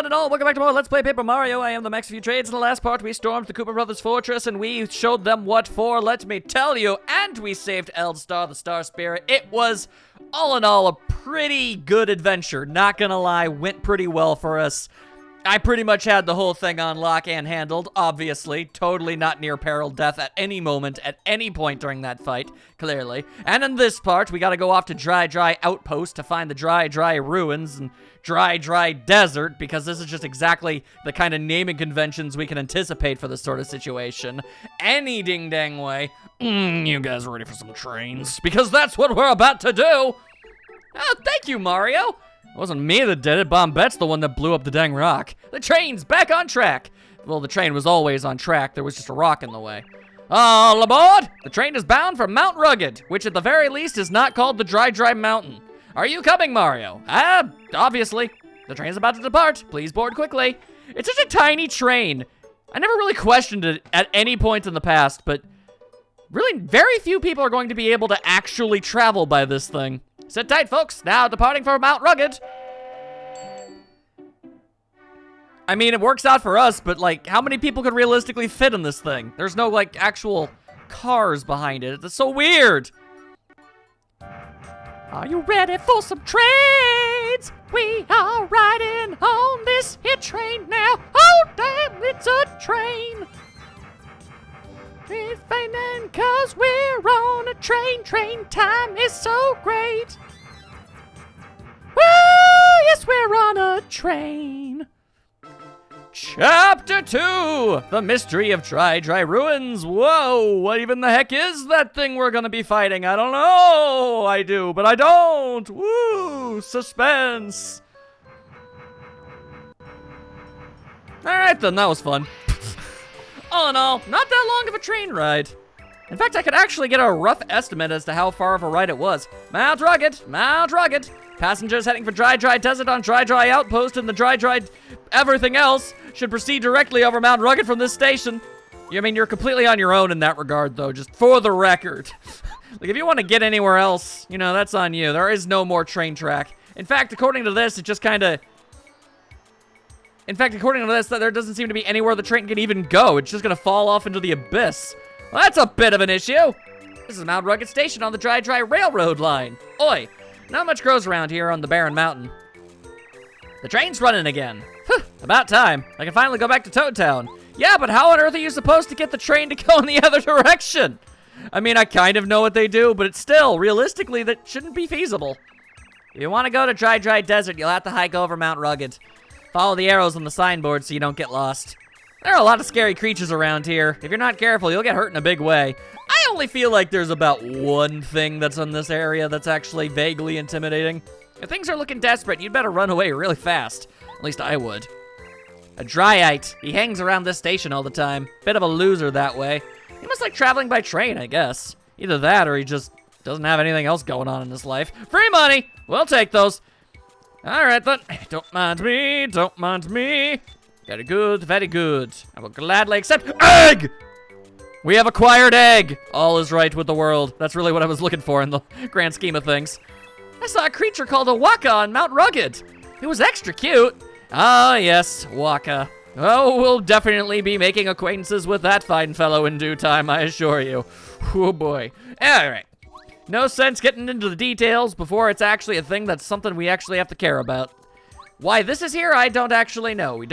one and all, welcome back to more Let's Play Paper Mario. I am the Max of you Trades. In the last part, we stormed the Koopa Brothers fortress and we showed them what for, let me tell you. And we saved Eldstar, the Star Spirit. It was, all in all, a pretty good adventure. Not gonna lie, went pretty well for us. I pretty much had the whole thing on lock and handled, obviously. Totally not near peril death at any moment, at any point during that fight, clearly. And in this part, we gotta go off to Dry Outpost to find the Dry ruins and Dry Desert, because this is just exactly the kind of naming conventions we can anticipate for this sort of situation. Any ding-dang way. You guys are ready for some trains? Because that's what we're about to do! Oh, thank you, Mario! It wasn't me that did it. Bombette's the one that blew up the dang rock. The train's back on track. Well, the train was always on track. There was just a rock in the way. All aboard! The train is bound for Mount Rugged, which at the very least is not called the Dry Mountain. Are you coming, Mario? Obviously. The train's about to depart. Please board quickly. It's such a tiny train. I never really questioned it at any point in the past, but really very few people are going to be able to actually travel by this thing. Sit tight, folks. Now departing for Mount Rugged. I mean, it works out for us, but, like, how many people could realistically fit in this thing? There's no, like, actual cars behind it. It's so weird. Are you ready for some trades? We are riding on this here train now. Oh, damn, it's a train. It's faining 'cause we're on a train. Train time is so great. Woo! Yes, we're on a train. Chapter 2, The Mystery of Dry Ruins. Whoa, what even the heck is that thing we're gonna be fighting? I don't know. I do, but I don't. Woo, suspense. All right then, that was fun. All in all, not that long of a train ride. In fact, I could actually get a rough estimate as to how far of a ride it was. Mount Rugged. Passengers heading for Dry Desert on Dry Outpost and the Dry everything else should proceed directly over Mount Rugged from this station. I mean, you're completely on your own in that regard, though, just for the record. Like, if you want to get anywhere else, you know, that's on you. There is no more train track. In fact, according to this, it just kind of... there doesn't seem to be anywhere the train can even go. It's just gonna fall off into the abyss. Well, that's a bit of an issue. This is Mount Rugged Station on the Dry Railroad line. Oi, not much grows around here on the barren mountain. The train's running again. Whew, about time. I can finally go back to Toad Town. Yeah, but how on earth are you supposed to get the train to go in the other direction? I mean, I kind of know what they do, but it's still, realistically, that shouldn't be feasible. If you want to go to Dry Desert, you'll have to hike over Mount Rugged. Follow the arrows on the signboard so you don't get lost. There are a lot of scary creatures around here. If you're not careful, you'll get hurt in a big way. I only feel like there's about one thing that's in this area that's actually vaguely intimidating. If things are looking desperate, you'd better run away really fast. At least I would. A Dryite. He hangs around this station all the time. Bit of a loser that way. He must like traveling by train, I guess. Either that or he just doesn't have anything else going on in his life. Free money! We'll take those. All right, then. Don't mind me. Very good. I will gladly accept. Egg! We have acquired egg. All is right with the world. That's really what I was looking for in the grand scheme of things. I saw a creature called a Waka on Mount Rugged. It was extra cute. Ah, yes, Waka. Oh, we'll definitely be making acquaintances with that fine fellow in due time, I assure you. Oh, boy. All right. No sense getting into the details before it's actually a thing that's something we actually have to care about. Why this is here, I don't actually know. We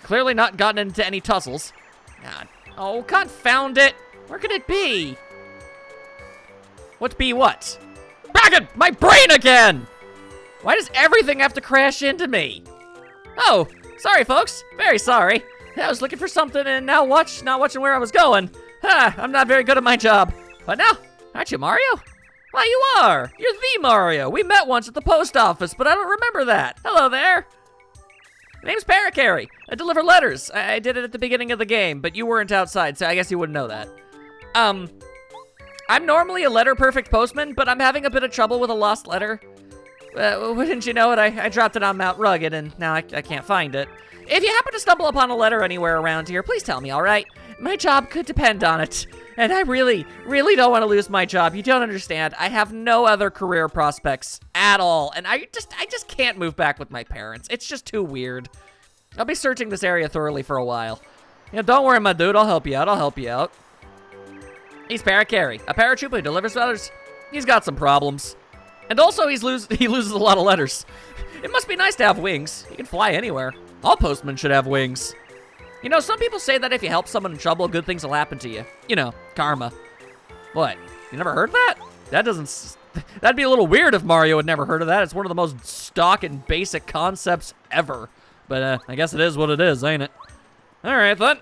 clearly not gotten into any tussles. God. Oh, confound it. Where could it be? What's be what? Bragging! My brain again! Why does everything have to crash into me? Oh, sorry, folks. Very sorry. I was looking for something and not watching where I was going. I'm not very good at my job. But now, aren't you Mario? Why, you are! You're the Mario! We met once at the post office, but I don't remember that. Hello there! My name's Paracarry. I deliver letters. I did it at the beginning of the game, but you weren't outside, so I guess you wouldn't know that. I'm normally a letter-perfect postman, but I'm having a bit of trouble with a lost letter. Wouldn't you know it, I dropped it on Mount Rugged, and now I can't find it. If you happen to stumble upon a letter anywhere around here, please tell me, all right? My job could depend on it. And I really don't want to lose my job. You don't understand. I have no other career prospects at all. And I just can't move back with my parents. It's just too weird. I'll be searching this area thoroughly for a while. Yeah, don't worry, my dude. I'll help you out. He's Paracarry, a paratrooper who delivers letters. He's got some problems. And also, he loses a lot of letters. It must be nice to have wings. You can fly anywhere. All postmen should have wings. You know, some people say that if you help someone in trouble, good things will happen to you. You know, karma. What? You never heard that? That'd be a little weird if Mario had never heard of that. It's one of the most stock and basic concepts ever. But I guess it is what it is, ain't it? All right, then.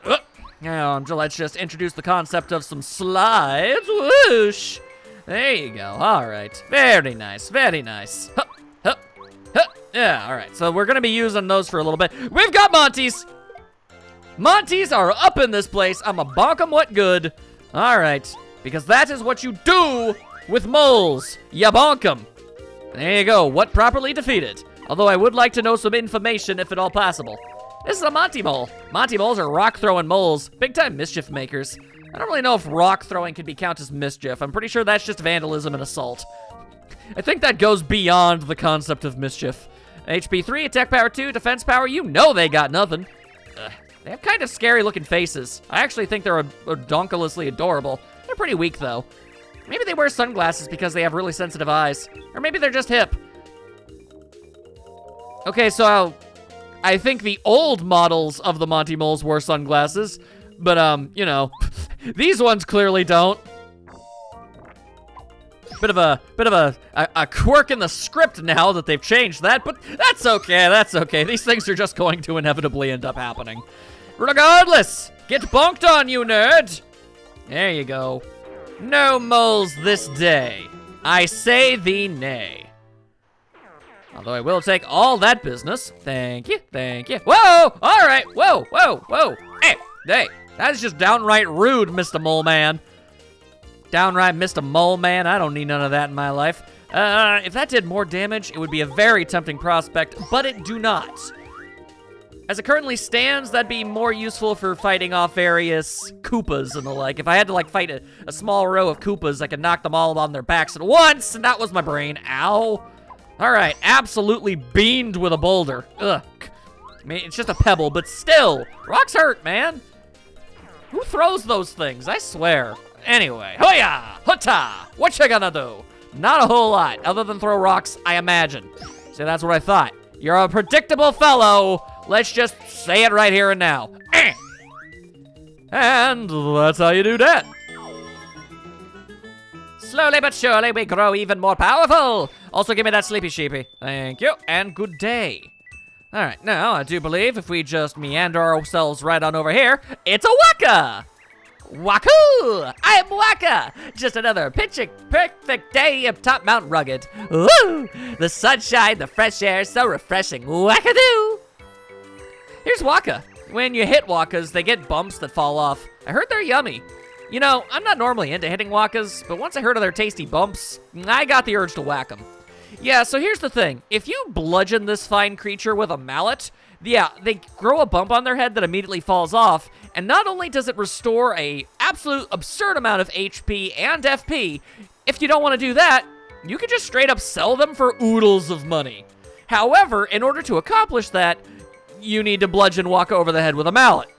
Now, let's just introduce the concept of some slides. Whoosh. There you go. All right. Very nice. Very nice. Hup, hup, hup. Yeah, all right. So we're going to be using those for a little bit. We've got Monty's. Monty's are up in this place. I'm a bonk 'em what good. All right. Because that is what you do with moles. Ya bonk 'em. There you go. What properly defeated. Although I would like to know some information if at all possible. This is a Monty Mole. Monty Moles are rock-throwing moles. Big-time mischief makers. I don't really know if rock-throwing can be counted as mischief. I'm pretty sure that's just vandalism and assault. I think that goes beyond the concept of mischief. HP 3, attack power 2, defense power, you know they got nothing. Ugh. They have kind of scary-looking faces. I actually think they're donkulously adorable. They're pretty weak, though. Maybe they wear sunglasses because they have really sensitive eyes. Or maybe they're just hip. Okay, so I think the old models of the Monty Moles wore sunglasses, but, you know, these ones clearly don't. Bit of a quirk in the script now that they've changed that, but that's okay. These things are just going to inevitably end up happening. Regardless, get bonked on, you nerd. There you go. No moles this day. I say thee nay. Although I will take all that business. Thank you. Whoa! All right. Whoa. Hey, that is just downright rude, Mr. Mole Man. Downright Mr. Mole Man. I don't need none of that in my life. If that did more damage, it would be a very tempting prospect, but it do not. As it currently stands, that'd be more useful for fighting off various Koopas and the like. If I had to, like, fight a small row of Koopas, I could knock them all on their backs at once, and that was my brain. Ow. All right, absolutely beamed with a boulder. Ugh. I mean, it's just a pebble, but still, rocks hurt, man. Who throws those things? I swear. Anyway, hoya, huta, what you gonna do? Not a whole lot, other than throw rocks, I imagine. So that's what I thought. You're a predictable fellow. Let's just say it right here and now. And that's how you do that. Slowly but surely, we grow even more powerful. Also, give me that sleepy sheepy. Thank you, and good day. All right, now, I do believe if we just meander ourselves right on over here, it's a Waka! Wahoo! I'm Waka! Just another perfect day of Top Mount Rugged. Woo! The sunshine, the fresh air, so refreshing. Wackadoo! Here's Waka. When you hit Wakas, they get bumps that fall off. I heard they're yummy. You know, I'm not normally into hitting Wakas, but once I heard of their tasty bumps, I got the urge to whack them. Yeah, so here's the thing. If you bludgeon this fine creature with a mallet, yeah, they grow a bump on their head that immediately falls off, and not only does it restore a absolute absurd amount of HP and FP, if you don't want to do that, you can just straight up sell them for oodles of money. However, in order to accomplish that, you need to bludgeon Waka over the head with a mallet.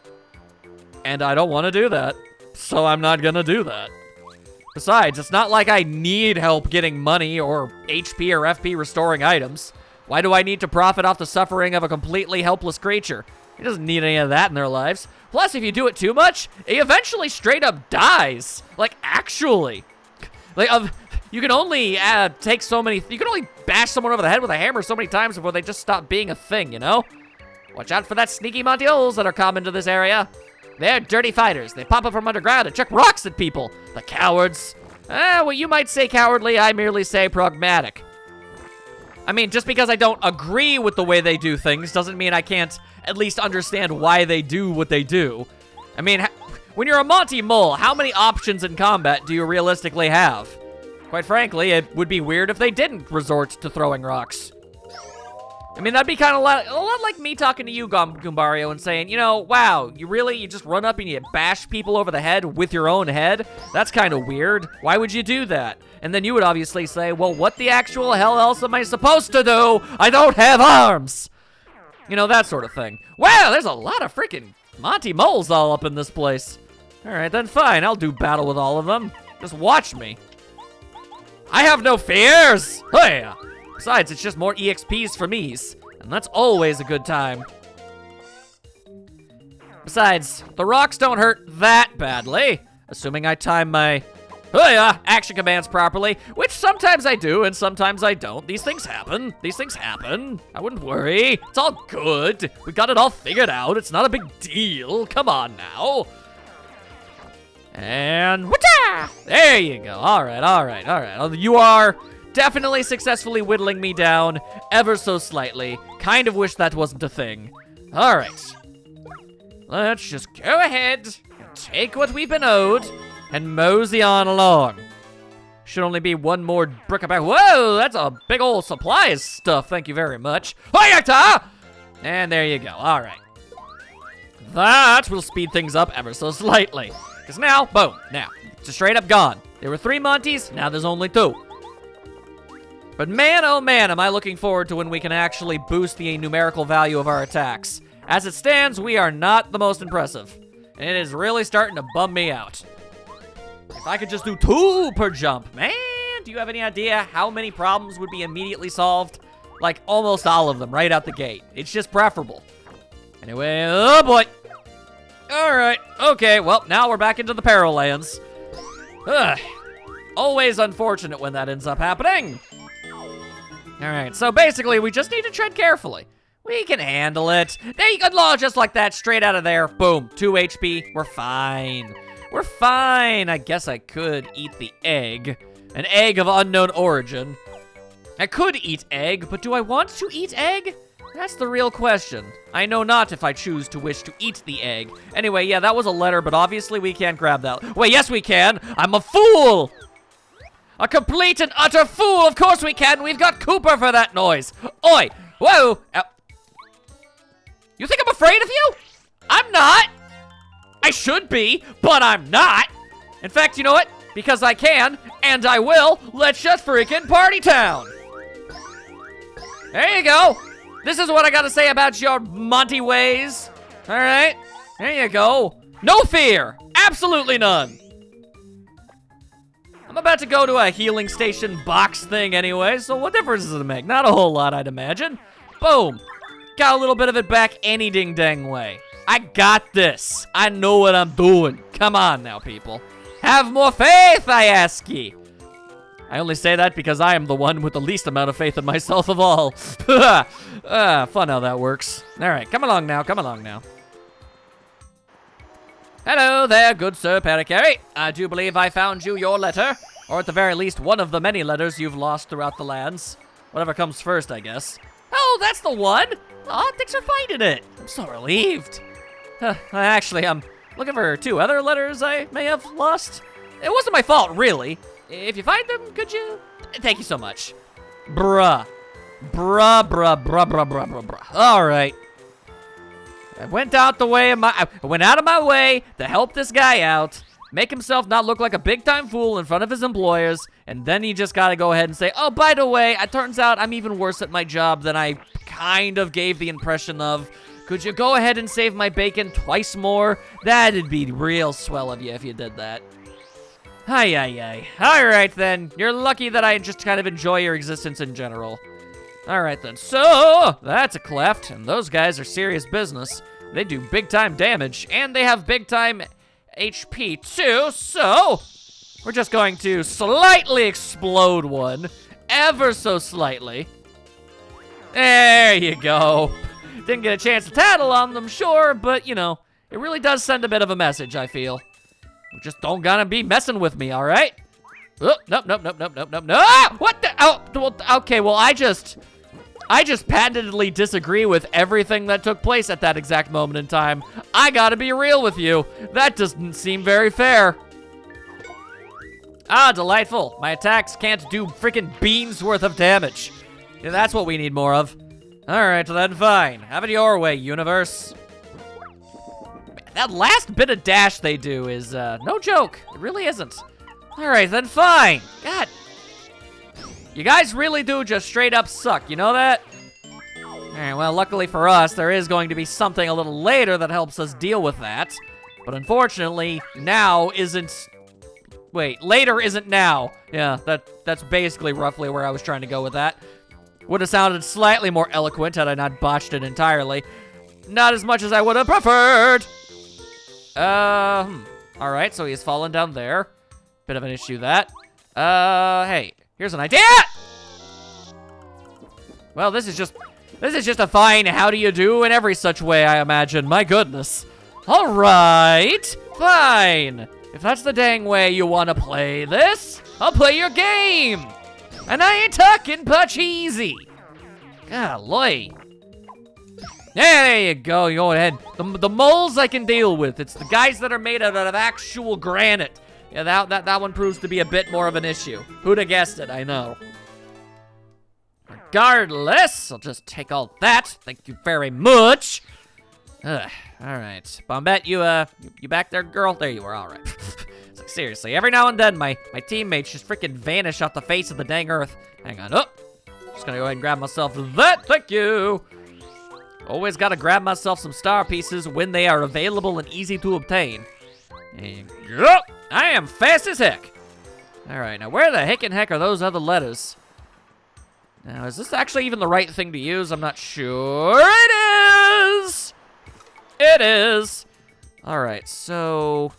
And I don't want to do that. So I'm not gonna do that. Besides, it's not like I need help getting money or HP or FP restoring items. Why do I need to profit off the suffering of a completely helpless creature? He doesn't need any of that in their lives. Plus, if you do it too much, he eventually straight up dies. Like, actually. Like, you can only take so many, you can only bash someone over the head with a hammer so many times before they just stop being a thing, you know? Watch out for that sneaky Monty Moles that are common to this area. They're dirty fighters. They pop up from underground and chuck rocks at people. The cowards. Well, you might say cowardly, I merely say pragmatic. I mean, just because I don't agree with the way they do things doesn't mean I can't at least understand why they do what they do. I mean, when you're a Monty Mole, how many options in combat do you realistically have? Quite frankly, it would be weird if they didn't resort to throwing rocks. I mean, that'd be kind of a lot like me talking to you, Goombario, and saying, you know, wow, you just run up and you bash people over the head with your own head? That's kind of weird. Why would you do that? And then you would obviously say, well, what the actual hell else am I supposed to do? I don't have arms! You know, that sort of thing. Wow, there's a lot of freaking Monty Moles all up in this place. All right, then fine. I'll do battle with all of them. Just watch me. I have no fears! Hey! Besides, it's just more EXPs for me's, and that's always a good time. Besides, the rocks don't hurt that badly, assuming I time my action commands properly, which sometimes I do and sometimes I don't. These things happen. These things happen. I wouldn't worry. It's all good. We got it all figured out. It's not a big deal. Come on now. And whatcha! There you go. All right, all right, all right. You are definitely successfully whittling me down ever so slightly. Kind of wish that wasn't a thing. All right. Let's just go ahead and take what we've been owed and mosey on along. Should only be one more brick back. Whoa, that's a big old supplies stuff. Thank you very much. Hoyata! And there you go. All right. That will speed things up ever so slightly. Because now, boom, now, it's straight up gone. There were 3 Montys, now there's only 2. But man, oh man, am I looking forward to when we can actually boost the numerical value of our attacks. As it stands, we are not the most impressive. And it is really starting to bum me out. If I could just do 2 per jump, man, do you have any idea how many problems would be immediately solved? Like, almost all of them right out the gate. It's just preferable. Anyway, oh boy. All right, okay, well, now we're back into the Peril Lands. Ugh. Always unfortunate when that ends up happening. All right, so basically, we just need to tread carefully. We can handle it. There you go, law, just like that, straight out of there. Boom, 2 HP, we're fine. We're fine. I guess I could eat the egg. An egg of unknown origin. I could eat egg, but do I want to eat egg? That's the real question. I know not if I choose to wish to eat the egg. Anyway, yeah, that was a letter, but obviously we can't grab that. Wait, yes we can. I'm a fool. A complete and utter fool. Of course we can. We've got Cooper for that noise. Oi. Whoa. You think I'm afraid of you? I'm not. I should be, but I'm not. In fact, you know what? Because I can, and I will, let's just freaking party town. There you go. This is what I gotta say about your Monty ways. All right, there you go. No fear, absolutely none. I'm about to go to a healing station box thing anyway, so what difference does it make? Not a whole lot, I'd imagine. Boom, got a little bit of it back any ding dang way. I got this. I know what I'm doing. Come on now, people. Have more faith, I ask ye. I only say that because I am the one with the least amount of faith in myself of all. Fun how that works. All right, come along now, come along now. Hello there, good Sir Pericary. I do believe I found you your letter, or at the very least, one of the many letters you've lost throughout the lands. Whatever comes first, I guess. Oh, that's the one. Aw, thanks for finding it. I'm so relieved. Actually, I'm looking for 2 other letters I may have lost. It wasn't my fault, really. If you find them, could you? Thank you so much. Bruh. Bruh. All right. I went out of my way to help this guy out, make himself not look like a big-time fool in front of his employers, and then he just gotta go ahead and say, oh, by the way, it turns out I'm even worse at my job than I kind of gave the impression of. Could you go ahead and save my bacon twice more? That'd be real swell of you if you did that. Ay. All right, then. You're lucky that I just kind of enjoy your existence in general. All right, then. So, that's a cleft, and those guys are serious business. They do big-time damage, and they have big-time HP, too, so we're just going to slightly explode one, ever so slightly. There you go. Didn't get a chance to tattle on them, sure, but, you know, it really does send a bit of a message, I feel. You just don't gotta be messing with me, all right? Oh, nope. Ah! What the? Oh, well, okay, well, I just patently disagree with everything that took place at that exact moment in time. I gotta be real with you. That doesn't seem very fair. Ah, delightful. My attacks can't do freaking beans worth of damage. Yeah, that's what we need more of. All right, then fine. Have it your way, universe. That last bit of dash they do is no joke. It really isn't. All right, then fine. God. You guys really do just straight up suck, you know that? Alright, well, luckily for us, there is going to be something a little later that helps us deal with that. But unfortunately, now isn't... Wait, later isn't now. Yeah, that's basically roughly where I was trying to go with that. Would have sounded slightly more eloquent had I not botched it entirely. Not as much as I would have preferred. Alright, so he's fallen down there. Bit of an issue, that. Hey, here's an idea! Well, this is just a fine how do you do in every such way, I imagine. My goodness. Alright, fine. If that's the dang way you want to play this, I'll play your game. And I ain't talking Pacheesy. Golly. Yeah, there you go. You go ahead. The moles I can deal with. It's the guys that are made out of actual granite. Yeah, that one proves to be a bit more of an issue. Who'd have guessed it? I know. Regardless, I'll just take all that. Thank you very much. All right, Bombette, you back there, girl? There you are. All right. It's like, seriously, every now and then my teammates just freaking vanish off the face of the dang earth. Hang on. Oh, just gonna go ahead and grab myself that. Thank you. Always gotta grab myself some star pieces when they are available and easy to obtain. And go. I am fast as heck. All right, now where the heck are those other letters? Now, is this actually even the right thing to use? I'm not sure. It is! It is! Alright, so...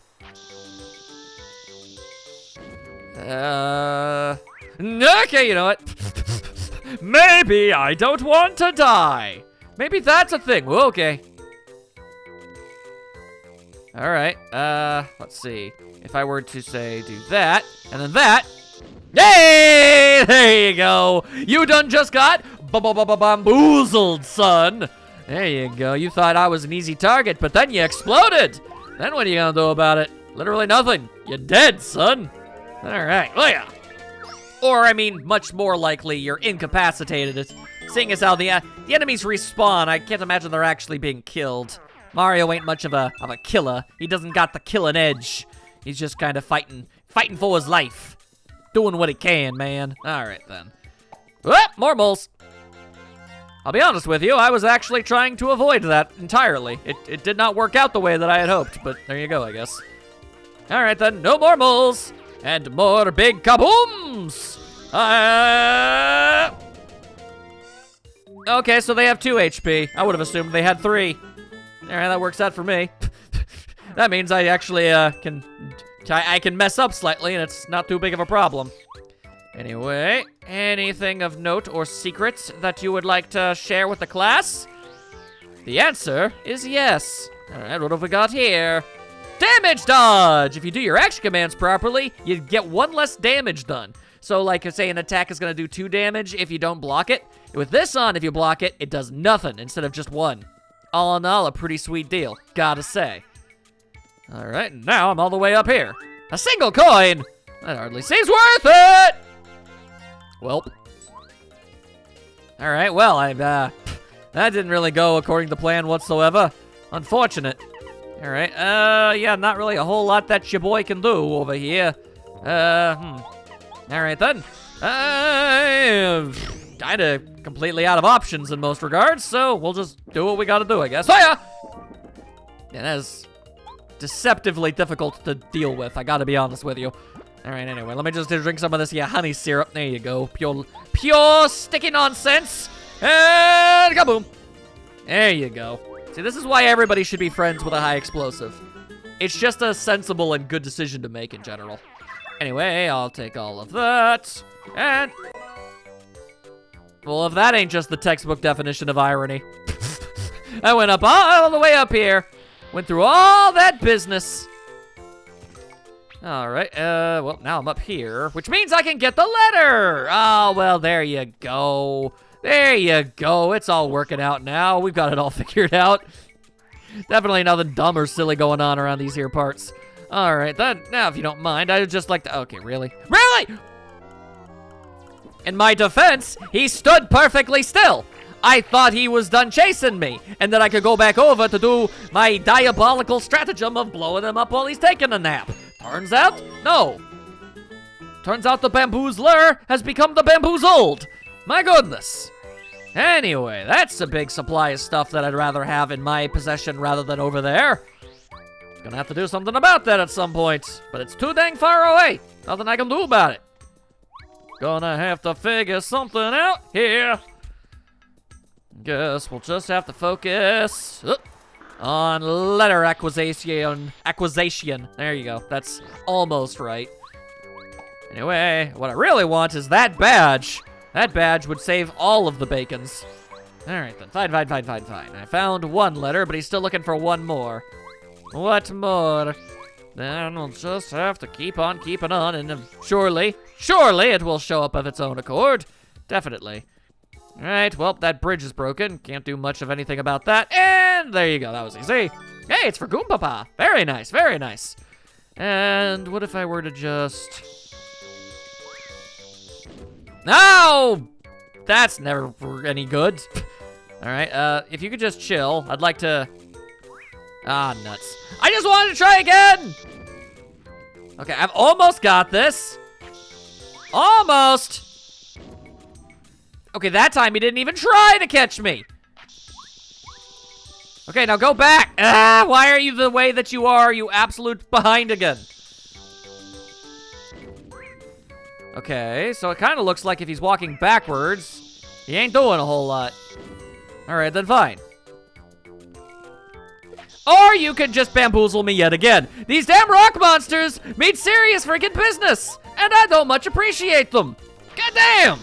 Okay, you know what? Maybe I don't want to die. Maybe that's a thing. Well, okay. Alright, let's see. If I were to say do that, and then that... Hey, there you go. You done just got bamboozled, son. There you go. You thought I was an easy target, but then you exploded. Then what are you gonna do about it? Literally nothing. You're dead, son. All right. Oh yeah. Or I mean, much more likely, you're incapacitated. Seeing as how the enemies respawn, I can't imagine they're actually being killed. Mario ain't much of a killer. He doesn't got the killing edge. He's just kind of fighting for his life. Doing what he can, man. All right, then. Whoop, more moles. I'll be honest with you, I was actually trying to avoid that entirely. It did not work out the way that I had hoped, but there you go, I guess. All right, then. No more moles. And more big kabooms. Okay, so they have 2 HP. I would have assumed they had 3. All right, that works out for me. That means I actually I can mess up slightly, and it's not too big of a problem. Anyway, anything of note or secrets that you would like to share with the class? The answer is yes. All right, what have we got here? Damage dodge! If you do your action commands properly, you get 1 less damage done. So, like, say an attack is going to do 2 damage if you don't block it. With this on, if you block it, it does nothing instead of just 1. All in all, a pretty sweet deal, gotta say. All right, now I'm all the way up here. A single coin! That hardly seems worth it! Welp. All right, well, that didn't really go according to plan whatsoever. Unfortunate. All right, yeah, not really a whole lot that your boy can do over here. All right, then. I'm kinda completely out of options in most regards, so we'll just do what we gotta do, I guess. Hiya! Yeah, that is deceptively difficult to deal with, I gotta be honest with you. All right, anyway, let me just drink some of this honey syrup. There you go. Pure sticky nonsense. And kaboom. There you go. See, this is why everybody should be friends with a high explosive. It's just a sensible and good decision to make in general. Anyway, I'll take all of that. And... well, if that ain't just the textbook definition of irony. I went up all the way up here. Went through all that business. All right, well, now I'm up here, which means I can get the letter. Oh, well, there you go. There you go. It's all working out now. We've got it all figured out. Definitely nothing dumb or silly going on around these here parts. All right, then, now, if you don't mind, I'd just like to... okay, really? Really? In my defense, he stood perfectly still. I thought he was done chasing me, and that I could go back over to do my diabolical stratagem of blowing him up while he's taking a nap. Turns out, no. Turns out the bamboozler has become the bamboozled. My goodness. Anyway, that's a big supply of stuff that I'd rather have in my possession rather than over there. Gonna have to do something about that at some point, but it's too dang far away. Nothing I can do about it. Gonna have to figure something out here. Guess we'll just have to focus on letter acquisition. There you go. That's almost right. Anyway, what I really want is that badge. That badge would save all of the bacons. All right then, fine. I found one letter, but he's still looking for one more. What more? Then we'll just have to keep on keeping on, and surely it will show up of its own accord. Definitely. All right, well, that bridge is broken. Can't do much of anything about that. And there you go, that was easy. Hey, it's for Goompapa. Very nice, very nice. And what if I were to just... No! That's never any good. All right, if you could just chill, I'd like to... Ah, nuts. I just wanted to try again! Okay, I've almost got this. Almost! Okay, that time he didn't even try to catch me. Okay, now go back. Ah, why are you the way that you are, you absolute behind again? Okay, so it kind of looks like if he's walking backwards, he ain't doing a whole lot. All right, then fine. Or you could just bamboozle me yet again. These damn rock monsters mean serious freaking business, and I don't much appreciate them. Goddamn!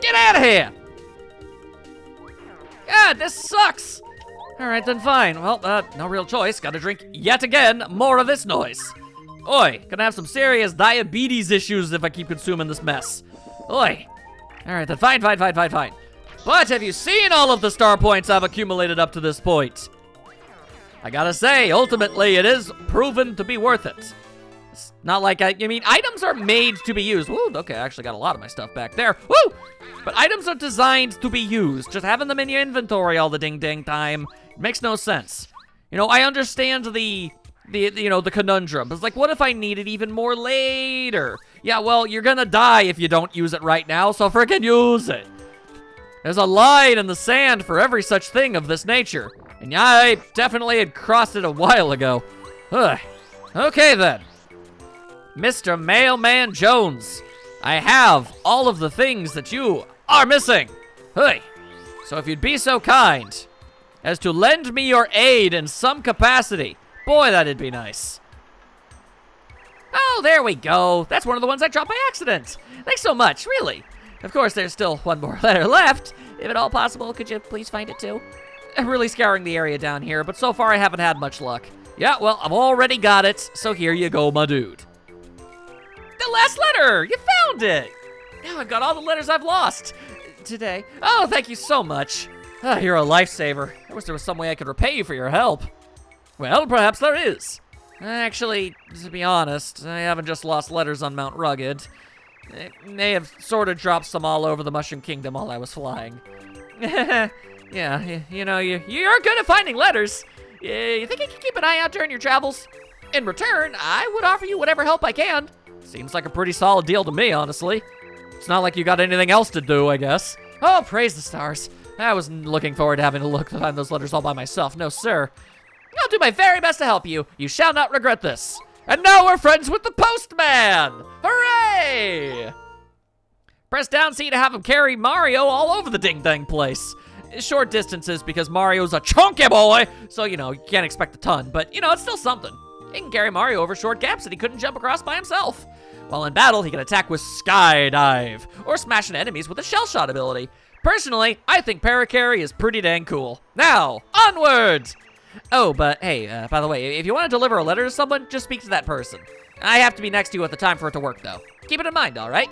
Get out of here! God, this sucks. All right, then fine. Well, no real choice. Gotta drink yet again more of this noise. Oi, gonna have some serious diabetes issues if I keep consuming this mess. Oi. All right, then fine. But have you seen all of the star points I've accumulated up to this point? I gotta say, ultimately, it is proven to be worth it. It's not like I mean, items are made to be used. Woo, okay, I actually got a lot of my stuff back there. Woo! But items are designed to be used. Just having them in your inventory all the ding-dang time makes no sense. You know, I understand the conundrum. It's like, what if I need it even more later? Yeah, well, you're gonna die if you don't use it right now, so frickin' use it. There's a line in the sand for every such thing of this nature. And I definitely had crossed it a while ago. Ugh. Okay then. Mr. Mailman Jones, I have all of the things that you are missing. Hey. So if you'd be so kind as to lend me your aid in some capacity, boy, that'd be nice. Oh, there we go. That's one of the ones I dropped by accident. Thanks so much, really. Of course, there's still one more letter left. If at all possible, could you please find it too? I'm really scouring the area down here, but so far I haven't had much luck. Yeah, well, I've already got it, so here you go, my dude. The last letter! You found it! Now I've got all the letters I've lost today. Oh, thank you so much. Oh, you're a lifesaver. I wish there was some way I could repay you for your help. Well, perhaps there is. Actually, to be honest, I haven't just lost letters on Mount Rugged. I may have sort of dropped some all over the Mushroom Kingdom while I was flying. Yeah, you know, you're good at finding letters. You think you can keep an eye out during your travels? In return, I would offer you whatever help I can. Seems like a pretty solid deal to me, honestly. It's not like you got anything else to do, I guess. Oh, praise the stars. I wasn't looking forward to having to look to find those letters all by myself. No, sir. I'll do my very best to help you. You shall not regret this. And now we're friends with the postman! Hooray! Press down C to have him carry Mario all over the ding-dang place. Short distances because Mario's a chunky boy, so, you know, you can't expect a ton, but, you know, it's still something. He can carry Mario over short gaps that he couldn't jump across by himself. While in battle, he can attack with Skydive, or smash into enemies with a Shell Shot ability. Personally, I think Paracarry is pretty dang cool. Now, onward! Oh, but hey, by the way, if you want to deliver a letter to someone, just speak to that person. I have to be next to you at the time for it to work, though. Keep it in mind, all right?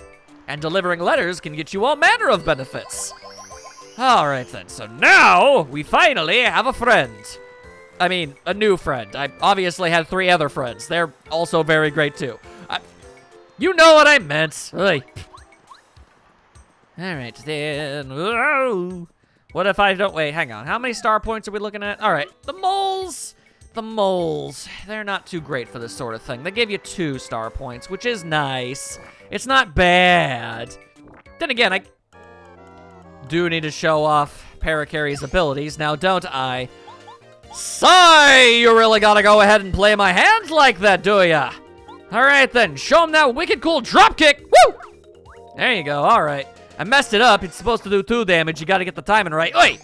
And delivering letters can get you all manner of benefits. All right, then. So now we finally have a friend. I mean, a new friend. I obviously had 3 other friends. They're also very great, too. You know what I meant. Oi. All right, then. Whoa. What if I don't... Wait, hang on. How many star points are we looking at? All right, the moles. The moles. They're not too great for this sort of thing. They give you 2 star points, which is nice. It's not bad. Then again, do need to show off Parakarry's abilities, now don't I? Sigh! You really gotta go ahead and play my hands like that, do ya? Alright then, show him that wicked cool dropkick! Woo! There you go, alright. I messed it up, it's supposed to do 2 damage, you gotta get the timing right. Oi!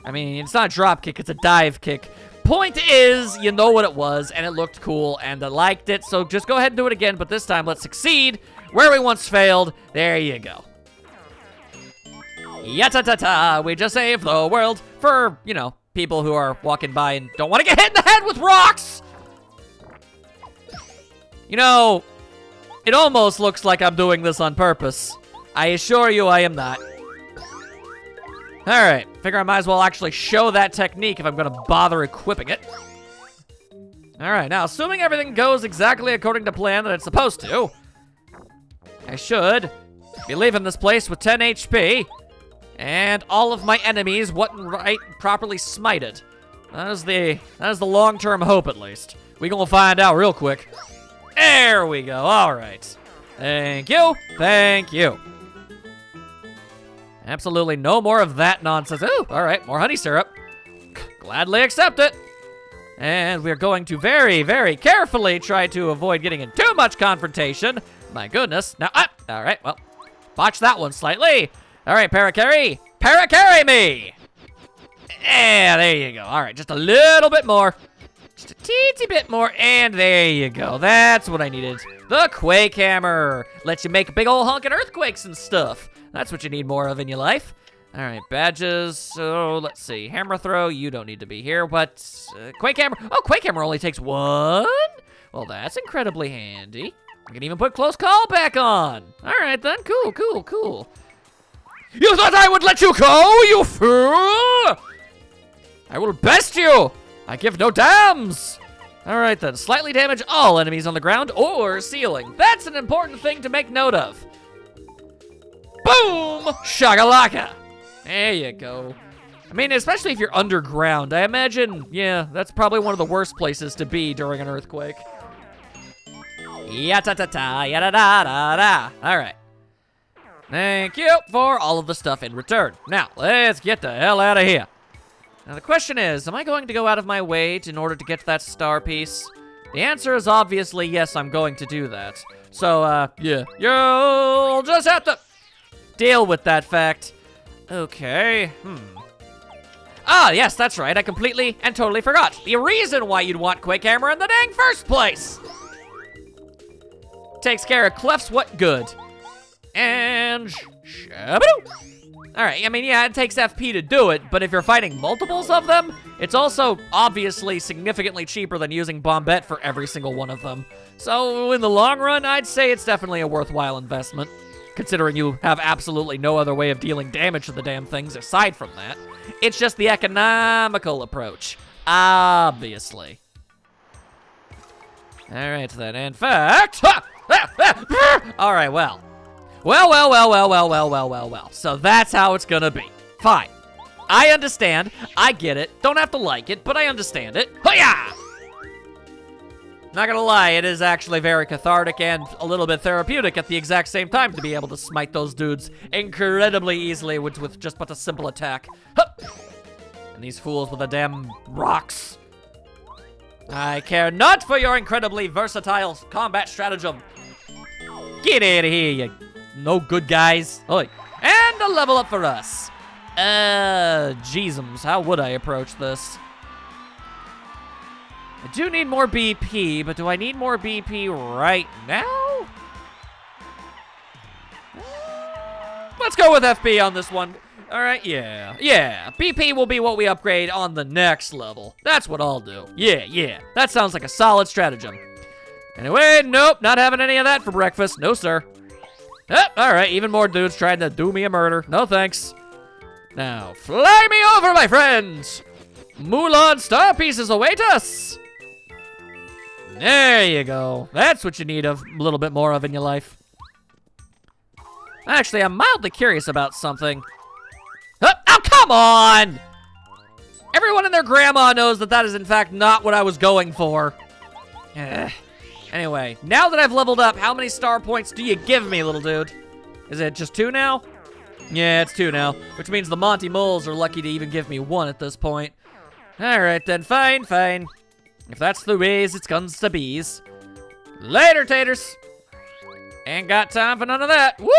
I mean, it's not a drop kick, it's a dive kick. Point is, you know what it was, and it looked cool, and I liked it, so just go ahead and do it again, but this time let's succeed where we once failed. There you go. Ya-ta-ta-ta, we just saved the world for, you know, people who are walking by and don't want to get hit in the head with rocks! You know, it almost looks like I'm doing this on purpose. I assure you I am not. Alright, figure I might as well actually show that technique if I'm gonna bother equipping it. Alright, now assuming everything goes exactly according to plan that it's supposed to, I should be leaving this place with 10 HP, and all of my enemies wasn't properly smited. That is the long-term hope, at least. We gonna find out real quick. There we go, alright. Thank you, thank you. Absolutely no more of that nonsense. Ooh, all right, more honey syrup. Gladly accept it. And we're going to very, very carefully try to avoid getting in too much confrontation. My goodness. Now, all right, well, botch that one slightly. All right, Parakarry. Parakarry me! Yeah, there you go. All right, just a little bit more. Just a teensy bit more, and there you go. That's what I needed. The Quake Hammer. Lets you make big old honkin' earthquakes and stuff. That's what you need more of in your life. All right, badges. So let's see. Hammer throw, you don't need to be here, but Quake Hammer. Oh, Quake Hammer only takes 1? Well, that's incredibly handy. I can even put close call back on. All right, then. Cool, cool, cool. You thought I would let you go, you fool? I will best you. I give no damns. All right, then. Slightly damage all enemies on the ground or ceiling. That's an important thing to make note of. Boom! Shakalaka! There you go. I mean, especially if you're underground, I imagine, yeah, that's probably one of the worst places to be during an earthquake. Ya-ta-ta-ta, ya-da-da-da-da. All right. Thank you for all of the stuff in return. Now, let's get the hell out of here. Now, the question is, am I going to go out of my way in order to get that star piece? The answer is obviously yes, I'm going to do that. So, yeah, you'll just have to deal with that fact. Okay, Ah, yes, that's right. I completely and totally forgot. The reason why you'd want Quake Hammer in the dang first place. Takes care of Clef's what good. And shabadoo. All right, I mean, yeah, it takes FP to do it, but if you're fighting multiples of them, it's also obviously significantly cheaper than using Bombette for every single one of them. So in the long run, I'd say it's definitely a worthwhile investment, considering you have absolutely no other way of dealing damage to the damn things aside from that. It's just the economical approach, obviously. All right, then, in fact... All right, well. Well. So that's how it's gonna be. Fine. I understand. I get it. Don't have to like it, but I understand it. Hoo-yah! Not gonna lie, it is actually very cathartic and a little bit therapeutic at the exact same time to be able to smite those dudes incredibly easily with just but a simple attack. Huh. And these fools with the damn rocks. I care not for your incredibly versatile combat stratagem. Get out of here, you no good guys. Oi. And a level up for us. Jeezums, how would I approach this? I do need more BP, but do I need more BP right now? Let's go with FP on this one. All right, yeah. BP will be what we upgrade on the next level. That's what I'll do. Yeah. That sounds like a solid stratagem. Anyway, nope, not having any of that for breakfast. No, sir. All right, even more dudes trying to do me a murder. No thanks. Now, fly me over, my friends. Mulan star pieces await us. There you go. That's what you need a little bit more of in your life. Actually, I'm mildly curious about something. Oh, come on! Everyone and their grandma knows that that is, in fact, not what I was going for. Anyway, now that I've leveled up, how many star points do you give me, little dude? Is it just 2 now? Yeah, it's 2 now, which means the Monty Moles are lucky to even give me 1 at this point. Alright then, fine. If that's the ways it's guns to bees. Later, taters. Ain't got time for none of that. Whoop!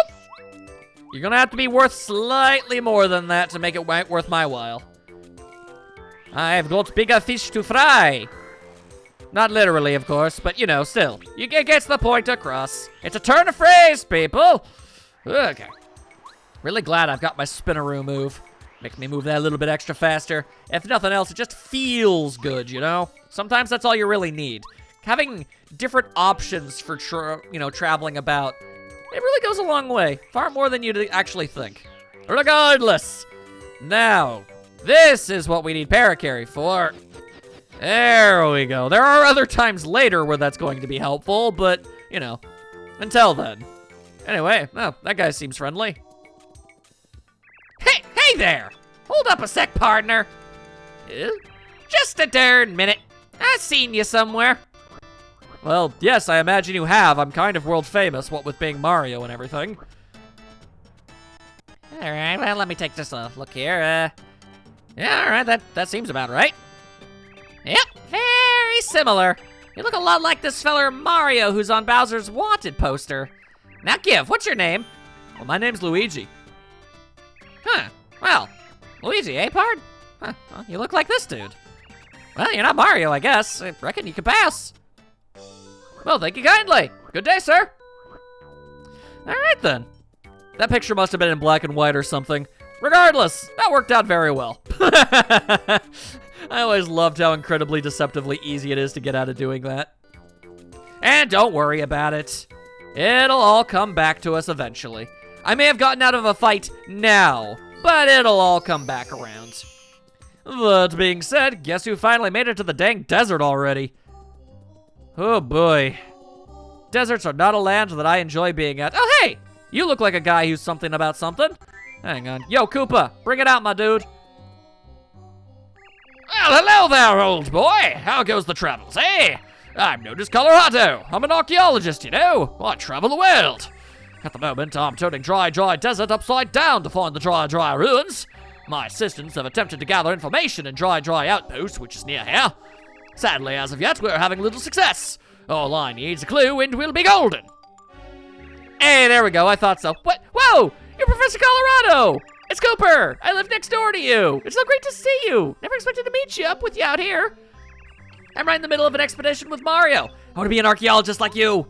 You're gonna have to be worth slightly more than that to make it worth my while. I've got bigger fish to fry. Not literally, of course, but you know, still. It gets the point across. It's a turn of phrase, people. Okay. Really glad I've got my spinaroo move. Makes me move that a little bit extra faster. If nothing else, it just feels good, you know? Sometimes that's all you really need. Having different options for, traveling about, it really goes a long way. Far more than you'd actually think. Regardless. Now, this is what we need paracarry for. There we go. There are other times later where that's going to be helpful, but, you know, until then. Anyway, oh, that guy seems friendly. Hey there! Hold up a sec, partner. Just a darn minute. I've seen you somewhere. Well, yes, I imagine you have. I'm kind of world famous, what with being Mario and everything. Alright, well, let me take just a look here. Yeah, alright, that seems about right. Yep, very similar. You look a lot like this feller Mario who's on Bowser's Wanted poster. Now give, what's your name? Well, my name's Luigi. Huh, well, Luigi, eh, pard? Huh, well, you look like this dude. Well, you're not Mario, I guess. I reckon you could pass. Well, thank you kindly. Good day, sir. All right, then. That picture must have been in black and white or something. Regardless, that worked out very well. I always loved how incredibly deceptively easy it is to get out of doing that. And don't worry about it. It'll all come back to us eventually. I may have gotten out of a fight now, but it'll all come back around. That being said, guess who finally made it to the dang desert already? Oh boy. Deserts are not a land that I enjoy being at. Oh hey! You look like a guy who's something about something. Hang on. Yo, Koopa, bring it out, my dude. Well, hello there, old boy. How goes the travels, eh? I'm known as Colorado. I'm an archaeologist, you know. I travel the world. At the moment, I'm turning dry desert upside down to find the dry ruins. My assistants have attempted to gather information in dry outpost, which is near here. Sadly, as of yet, we're having little success. All I need's a clue and we'll be golden. Hey, there we go. I thought so. What? Whoa! You're Professor Colorado! It's Cooper! I live next door to you. It's so great to see you. Never expected to meet you up with you out here. I'm right in the middle of an expedition with Mario. I want to be an archaeologist like you.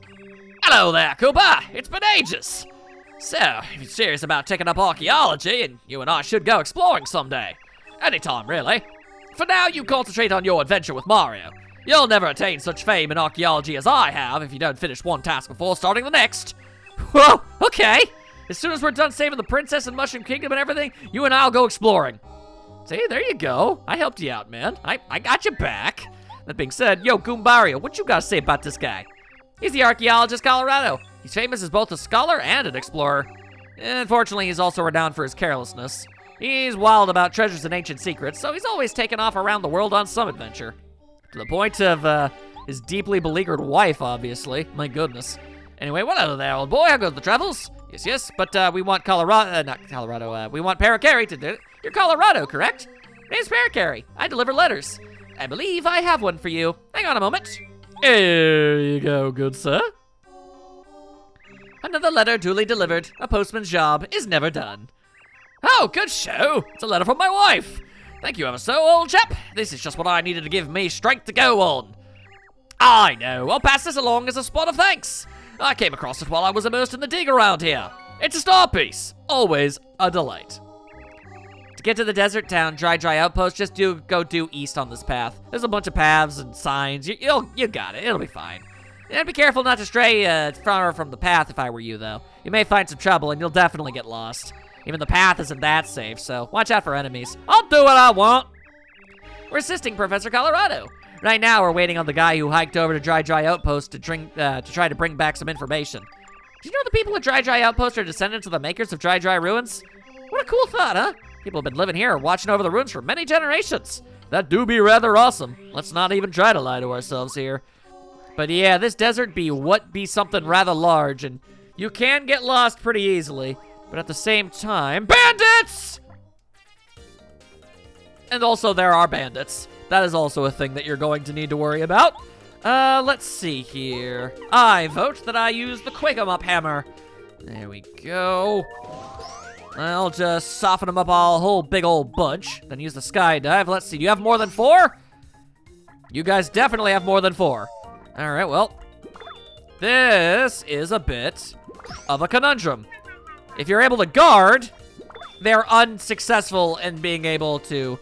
Hello there, Koopa. It's been ages. So, if you're serious about taking up archaeology, and you and I should go exploring someday. Anytime, really. For now, you concentrate on your adventure with Mario. You'll never attain such fame in archaeology as I have if you don't finish one task before starting the next. Whoa, okay. As soon as we're done saving the princess and Mushroom Kingdom and everything, you and I'll go exploring. See, there you go. I helped you out, man. I got you back. That being said, yo, Goombario, what you gotta say about this guy? He's the archaeologist Colorado. He's famous as both a scholar and an explorer. Unfortunately, he's also renowned for his carelessness. He's wild about treasures and ancient secrets, so he's always taken off around the world on some adventure. To the point of, his deeply beleaguered wife, obviously. My goodness. Anyway, what hello there, old boy? How goes the travels? Yes, but, we want we want Parakarry to do it. You're Colorado, correct? Name's Parakarry. I deliver letters. I believe I have one for you. Hang on a moment. Here you go, good sir. Another letter duly delivered. A postman's job is never done. Oh, good show. It's a letter from my wife. Thank you ever so, old chap. This is just what I needed to give me strength to go on. I know. I'll pass this along as a spot of thanks. I came across it while I was immersed in the dig around here. It's a star piece. Always a delight. To get to the desert town, Dry Outpost, just go due east on this path. There's a bunch of paths and signs. You got it. It'll be fine. And be careful not to stray far from the path if I were you, though. You may find some trouble and you'll definitely get lost. Even the path isn't that safe, so watch out for enemies. I'll do what I want. We're assisting Professor Colorado. Right now, we're waiting on the guy who hiked over to Dry Outpost to try to bring back some information. Do you know the people at Dry Outpost are descendants of the makers of Dry Ruins? What a cool thought, huh? People have been living here watching over the ruins for many generations. That do be rather awesome. Let's not even try to lie to ourselves here. But yeah, this desert be something rather large, and you can get lost pretty easily. But at the same time, bandits! And also there are bandits. That is also a thing that you're going to need to worry about. Let's see here. I vote that I use the Quake Hammer. There we go. I'll just soften them up a whole big old bunch. Then use the skydive. Let's see, do you have more than 4? You guys definitely have more than 4. All right, well, this is a bit of a conundrum. If you're able to guard, they're unsuccessful in being able to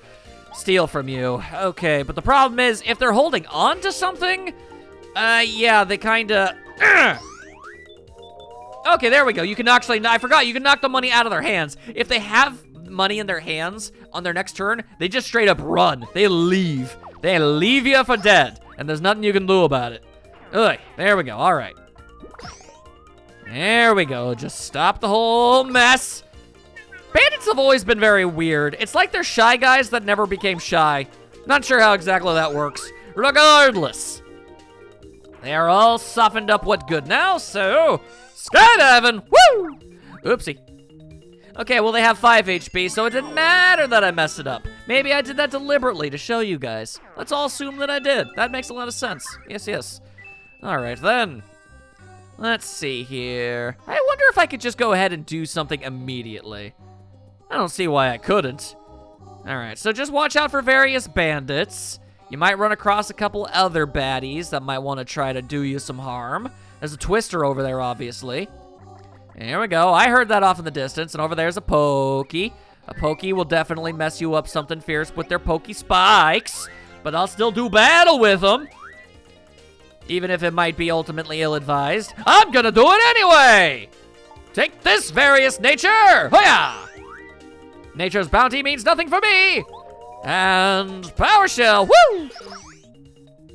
steal from you. Okay, but the problem is, if they're holding on to something, yeah, they kinda... Okay, there we go. You can actually, I forgot, you can knock the money out of their hands. If they have money in their hands on their next turn, they just straight up run. They leave. They leave you for dead, and there's nothing you can do about it. Ugh, there we go, all right. There we go, just stop the whole mess. Bandits have always been very weird. It's like they're shy guys that never became shy. Not sure how exactly that works. Regardless, they are all softened up what good now, so skydiving, woo! Oopsie. Okay, well they have 5 HP, so it didn't matter that I messed it up. Maybe I did that deliberately to show you guys. Let's all assume that I did. That makes a lot of sense. Yes, yes. All right, then. Let's see here. I wonder if I could just go ahead and do something immediately. I don't see why I couldn't. All right, so just watch out for various bandits. You might run across a couple other baddies that might want to try to do you some harm. There's a twister over there, obviously. Here we go. I heard that off in the distance, and over there's a pokey. A pokey will definitely mess you up something fierce with their pokey spikes, but I'll still do battle with them. Even if it might be ultimately ill-advised, I'm gonna do it anyway! Take this, various nature! Hoya! Nature's bounty means nothing for me! And power shell, woo!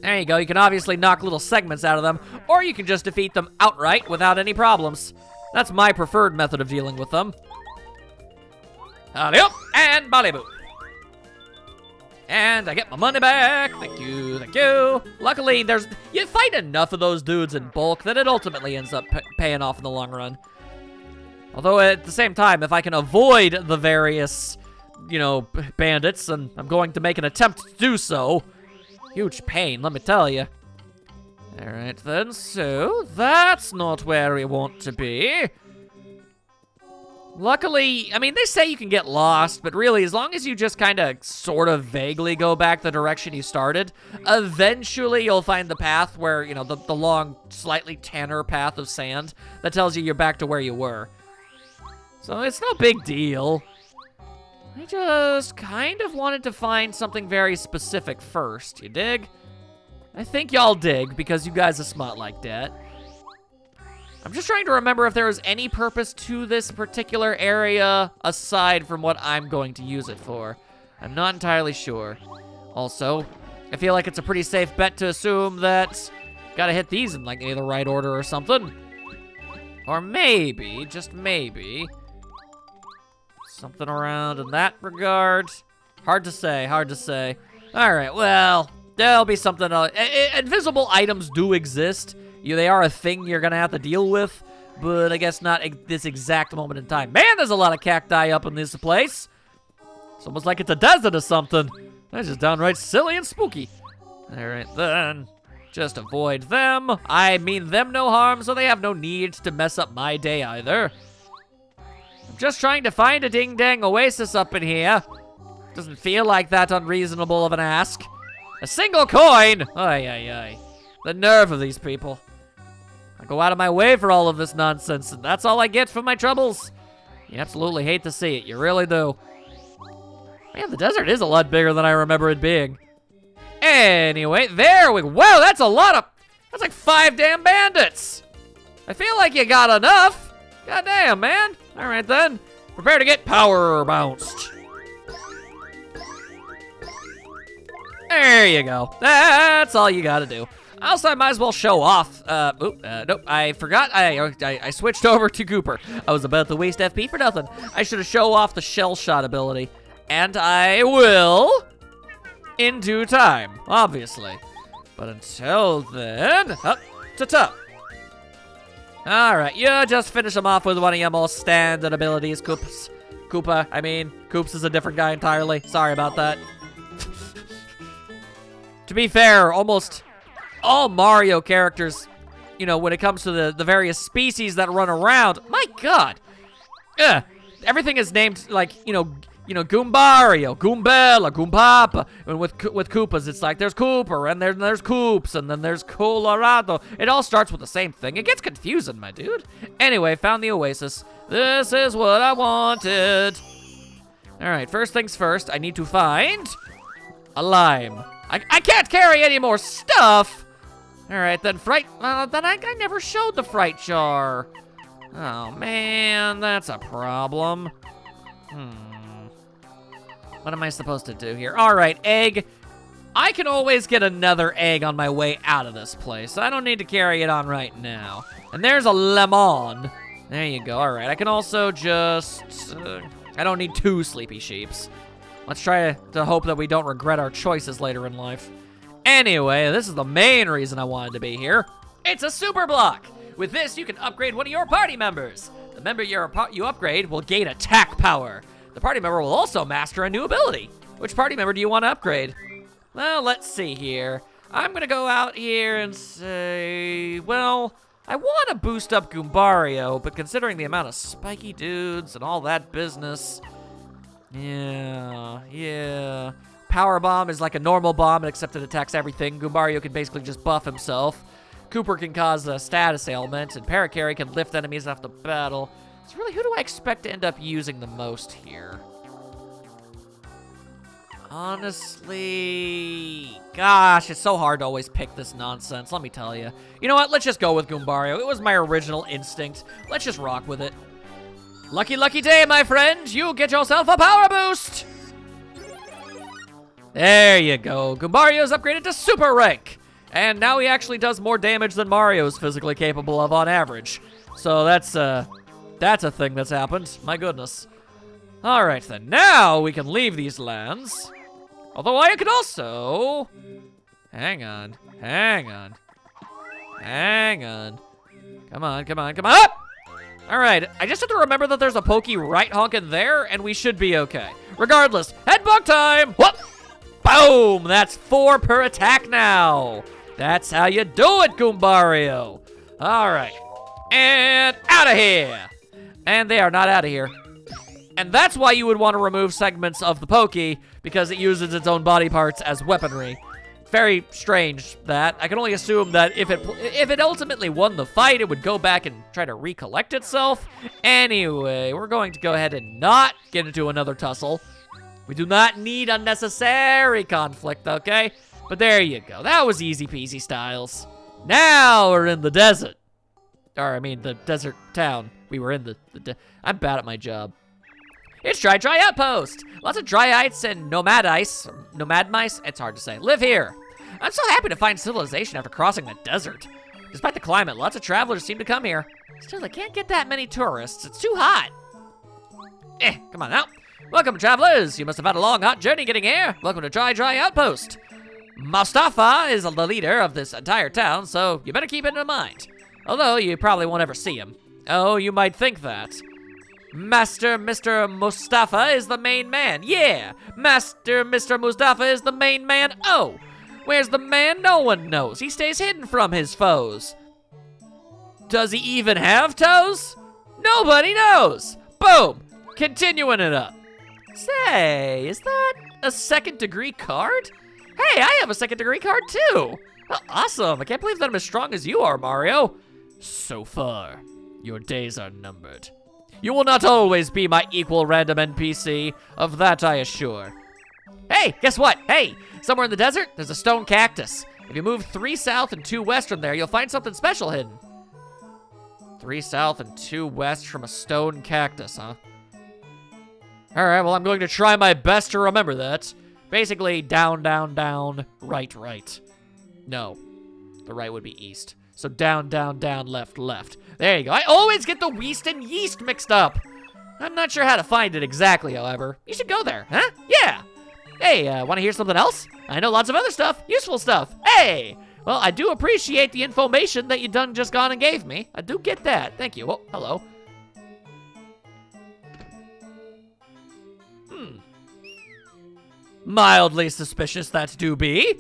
There you go, you can obviously knock little segments out of them, or you can just defeat them outright without any problems. That's my preferred method of dealing with them. Alley-up, and Bollywood. And I get my money back. Thank you, thank you. Luckily, you fight enough of those dudes in bulk that it ultimately ends up paying off in the long run. Although at the same time, if I can avoid the various, you know, bandits, and I'm going to make an attempt to do so, huge pain, let me tell you. All right then, so that's not where we want to be. Luckily, I mean, they say you can get lost, but really, as long as you just kind of sort of vaguely go back the direction you started, eventually you'll find the path where, you know, the long, slightly tanner path of sand that tells you you're back to where you were. So it's no big deal. I just kind of wanted to find something very specific first, you dig? I think y'all dig, because you guys are smart like that. I'm just trying to remember if there was any purpose to this particular area aside from what I'm going to use it for. I'm not entirely sure. Also, I feel like it's a pretty safe bet to assume that gotta hit these in like the right order or something. Or maybe, just maybe, something around in that regard. Hard to say, hard to say. All right, well, there'll be something else. Invisible items do exist. They are a thing you're gonna have to deal with, but I guess not at this exact moment in time. Man, there's a lot of cacti up in this place. It's almost like it's a desert or something. That's just downright silly and spooky. All right, then. Just avoid them. I mean them no harm, so they have no need to mess up my day either. I'm just trying to find a ding-dang oasis up in here. Doesn't feel like that unreasonable of an ask. A single coin! Ay, ay, ay. The nerve of these people. I go out of my way for all of this nonsense, and that's all I get for my troubles. You absolutely hate to see it, you really do. Man, the desert is a lot bigger than I remember it being. Anyway, there we go. Wow, that's a lot of, that's like 5 damn bandits. I feel like you got enough. God damn, man. All right then, prepare to get power bounced. There you go. That's all you gotta do. Also, I might as well show off. Nope, I forgot. I switched over to Cooper. I was about to waste FP for nothing. I should have show off the shell shot ability. And I will in due time, obviously. But until then, up to top. Alright, you just finish him off with one of your most standard abilities, Koops. Koopa, I mean. Koops is a different guy entirely. Sorry about that. To be fair, almost all Mario characters, you know, when it comes to the various species that run around, my god. Everything is named like, you know, Goombario, Goombella, Goompapa. And with Koopas, it's like there's Kooper, and there's Koops, and then there's Colorado. It all starts with the same thing. It gets confusing, my dude. Anyway, found the oasis. This is what I wanted. All right, first things first, I need to find a lime. I can't carry any more stuff. All right, then then I never showed the fright jar. Oh man, that's a problem. What am I supposed to do here? All right, egg. I can always get another egg on my way out of this place. I don't need to carry it on right now. And there's a lemon. There you go. All right, I can also just... I don't need 2 sleepy sheeps. Let's try to hope that we don't regret our choices later in life. Anyway, this is the main reason I wanted to be here. It's a super block. With this, you can upgrade one of your party members. The member you upgrade will gain attack power. The party member will also master a new ability. Which party member do you want to upgrade? Well, let's see here. I'm going to go out here and say, well, I want to boost up Goombario, but considering the amount of spiky dudes and all that business, yeah. Power Bomb is like a normal bomb, except it attacks everything. Goombario can basically just buff himself. Cooper can cause a status ailment, and Parakarry can lift enemies off the battle. So really, who do I expect to end up using the most here? Honestly, gosh, it's so hard to always pick this nonsense, let me tell you. You know what, let's just go with Goombario. It was my original instinct. Let's just rock with it. Lucky, lucky day, my friend. You get yourself a power boost. There you go. Goombario's upgraded to super rank. And now he actually does more damage than Mario's physically capable of on average. So that's a thing that's happened. My goodness. All right, then. Now we can leave these lands. Although I could also... Hang on. Come on. Up! All right, I just have to remember that there's a pokey right honkin' there, and we should be okay. Regardless, headbutt time! Whoop! Boom! That's 4 per attack now. That's how you do it, Goombario. All right, and out of here. And they are not out of here. And that's why you would want to remove segments of the Pokey, because it uses its own body parts as weaponry. Very strange that. I can only assume that if it ultimately won the fight, it would go back and try to recollect itself. Anyway, we're going to go ahead and not get into another tussle. We do not need unnecessary conflict, okay? But there you go. That was easy peasy, Styles. Now we're in the desert. Or, I mean, the desert town. We were in I'm bad at my job. It's Dry Outpost. Lots of dry ice and nomad mice, it's hard to say, live here. I'm so happy to find civilization after crossing the desert. Despite the climate, lots of travelers seem to come here. Still, I can't get that many tourists. It's too hot. Come on now. Welcome, travelers. You must have had a long, hot journey getting here. Welcome to Dry Outpost. Mustafa is the leader of this entire town, so you better keep it in mind. Although you probably won't ever see him. Oh, you might think that. Mr. Mustafa is the main man. Yeah, Mr. Mustafa is the main man. Oh, where's the man? No one knows. He stays hidden from his foes. Does he even have toes? Nobody knows. Boom, continuing it up. Say, is that a second-degree card? Hey, I have a second-degree card too. Oh, awesome, I can't believe that I'm as strong as you are, Mario. So far, your days are numbered. You will not always be my equal random NPC, of that I assure. Hey, guess what? Hey, somewhere in the desert, there's a stone cactus. If you move 3 south and 2 west from there, you'll find something special hidden. 3 south and 2 west from a stone cactus, huh? All right, well, I'm going to try my best to remember that. Basically, down, down, down, right, right. No, the right would be east. So down, down, down, left, left. There you go. I always get the Weast and Yeast mixed up. I'm not sure how to find it exactly, however. You should go there, huh? Yeah. Hey, want to hear something else? I know lots of other stuff, useful stuff. Hey, Well, I do appreciate the information that you done just gone and gave me. I do get that. Thank you. Oh, hello. Mildly suspicious that do be.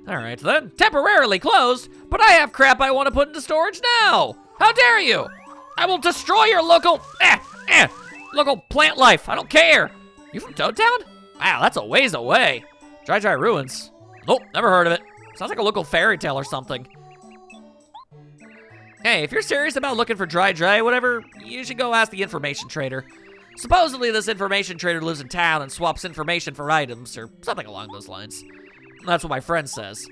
All right, then. Temporarily closed, but I have crap I want to put into storage now. How dare you? I will destroy your local plant life. I don't care. You from Toad Town? Wow, that's a ways away. Dry Ruins. Nope, never heard of it. Sounds like a local fairy tale or something. Hey, if you're serious about looking for dry, whatever, you should go ask the information trader. Supposedly, this information trader lives in town and swaps information for items, or something along those lines. That's what my friend says.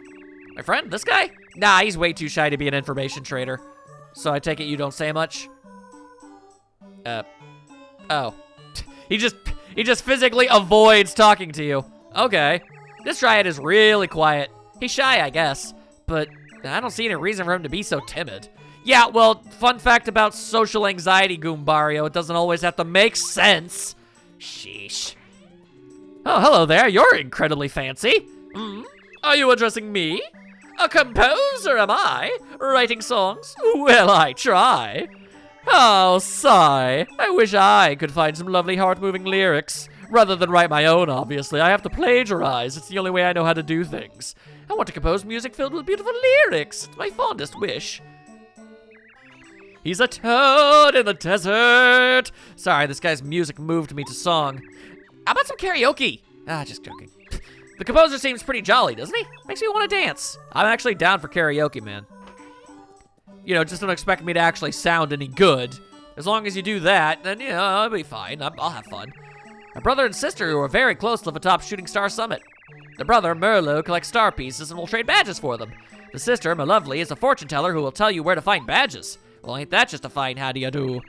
My friend? This guy? Nah, he's way too shy to be an information trader. So I take it you don't say much? Oh. He just physically avoids talking to you. Okay. This Dryad is really quiet. He's shy, I guess, but I don't see any reason for him to be so timid. Yeah, well, fun fact about social anxiety, Goombario, it doesn't always have to make sense. Sheesh. Oh, hello there, you're incredibly fancy. Are you addressing me? A composer, am I? Writing songs? Well, I try. Oh, sigh. I wish I could find some lovely heart-moving lyrics. Rather than write my own, obviously. I have to plagiarize. It's the only way I know how to do things. I want to compose music filled with beautiful lyrics. It's my fondest wish. He's a toad in the desert. Sorry, this guy's music moved me to song. How about some karaoke? Just joking. The composer seems pretty jolly, doesn't he? Makes me want to dance. I'm actually down for karaoke, man. You know, just don't expect me to actually sound any good. As long as you do that, then, you know, I'll be fine. I'll have fun. My brother and sister, who are very close, live atop Shooting Star Summit. The brother, Merlo, collects star pieces and will trade badges for them. The sister, Malovely, is a fortune teller who will tell you where to find badges. Well, ain't that just a fine how-do-you-do?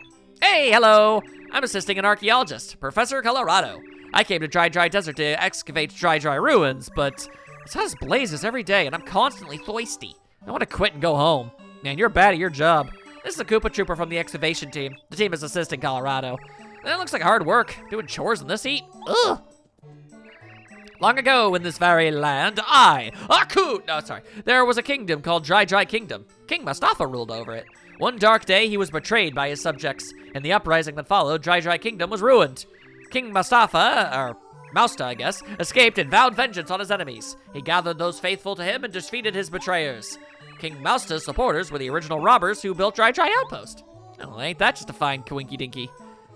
Hey, hello! I'm assisting an archaeologist, Professor Colorado. I came to Dry Desert to excavate Dry Ruins, but it's hot as blazes every day, and I'm constantly thirsty. I want to quit and go home. Man, you're bad at your job. This is a Koopa Trooper from the excavation team. The team is assisting Colorado. That looks like hard work, doing chores in this heat. Ugh! Long ago in this very land, there was a kingdom called Dry Kingdom. King Mustafa ruled over it. One dark day, he was betrayed by his subjects. In the uprising that followed, Dry Kingdom was ruined. King Mustafa, or Mausta, I guess, escaped and vowed vengeance on his enemies. He gathered those faithful to him and defeated his betrayers. King Mausta's supporters were the original robbers who built Dry Outpost. Oh, ain't that just a fine coinky dinky?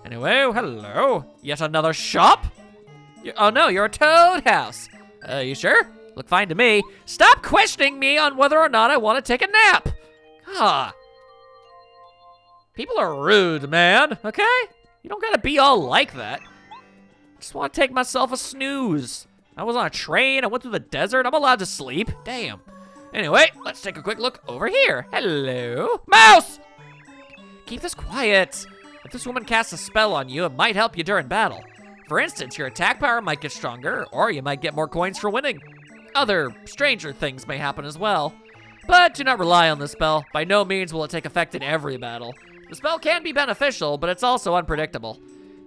Anyway, hello. Yet another shop? Oh no, you're a toad house. You sure? Look fine to me. Stop questioning me on whether or not I want to take a nap. People are rude, man, okay? You don't gotta be all like that. I just want to take myself a snooze. I was on a train, I went through the desert, I'm allowed to sleep. Damn. Anyway, let's take a quick look over here. Hello? Mouse! Keep this quiet. If this woman casts a spell on you, it might help you during battle. For instance, your attack power might get stronger, or you might get more coins for winning. Other, stranger things may happen as well. But do not rely on this spell. By no means will it take effect in every battle. The spell can be beneficial, but it's also unpredictable.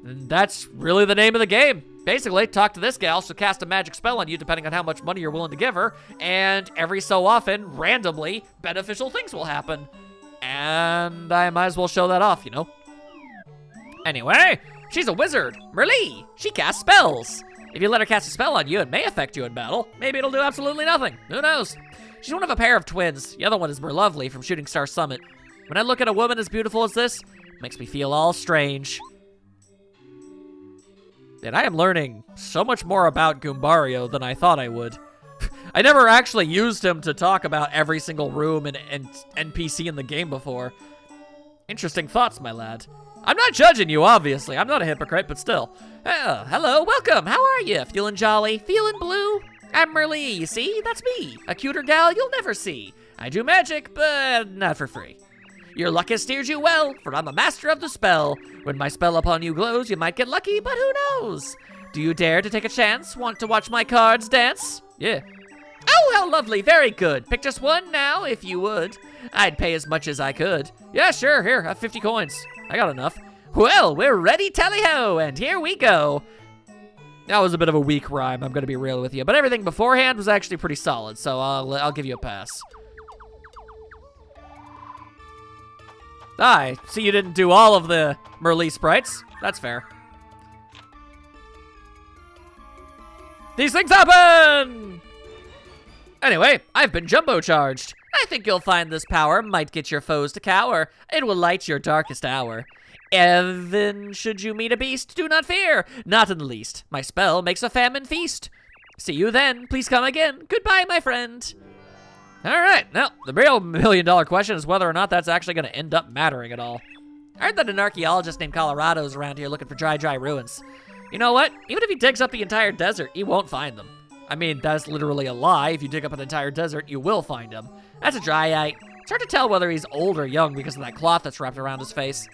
And that's really the name of the game. Basically, talk to this gal, she'll cast a magic spell on you depending on how much money you're willing to give her, and every so often, randomly, beneficial things will happen. And I might as well show that off, you know? Anyway, she's a wizard, Merlee. She casts spells. If you let her cast a spell on you, it may affect you in battle. Maybe it'll do absolutely nothing. Who knows? She's one of a pair of twins. The other one is Merlovely from Shooting Star Summit. When I look at a woman as beautiful as this, it makes me feel all strange. And I am learning so much more about Goombario than I thought I would. I never actually used him to talk about every single room and NPC in the game before. Interesting thoughts, my lad. I'm not judging you, obviously. I'm not a hypocrite, but still. Hello, welcome. How are you? Feeling jolly? Feeling blue? I'm Merlee, you see? That's me. A cuter gal you'll never see. I do magic, but not for free. Your luck has steered you well, for I'm a master of the spell. When my spell upon you glows, you might get lucky, but who knows? Do you dare to take a chance? Want to watch my cards dance? Yeah. Oh, how lovely. Very good. Pick just one now, if you would. I'd pay as much as I could. Yeah, sure. Here, have 50 coins. I got enough. Well, we're ready, tally-ho, and here we go. That was a bit of a weak rhyme, I'm gonna be real with you, but everything beforehand was actually pretty solid, so I'll give you a pass. I see you didn't do all of the Merlee sprites. That's fair. These things happen! Anyway, I've been jumbo-charged. I think you'll find this power might get your foes to cower. It will light your darkest hour. Even should you meet a beast, do not fear. Not in the least. My spell makes a famine feast. See you then. Please come again. Goodbye, my friend. All right. Now, the real million-dollar question is whether or not that's actually going to end up mattering at all. I heard that an archaeologist named Colorado's around here looking for dry ruins. You know what? Even if he digs up the entire desert, he won't find them. I mean, that's literally a lie. If you dig up an entire desert, you will find him. That's a dryite. It's hard to tell whether he's old or young because of that cloth that's wrapped around his face.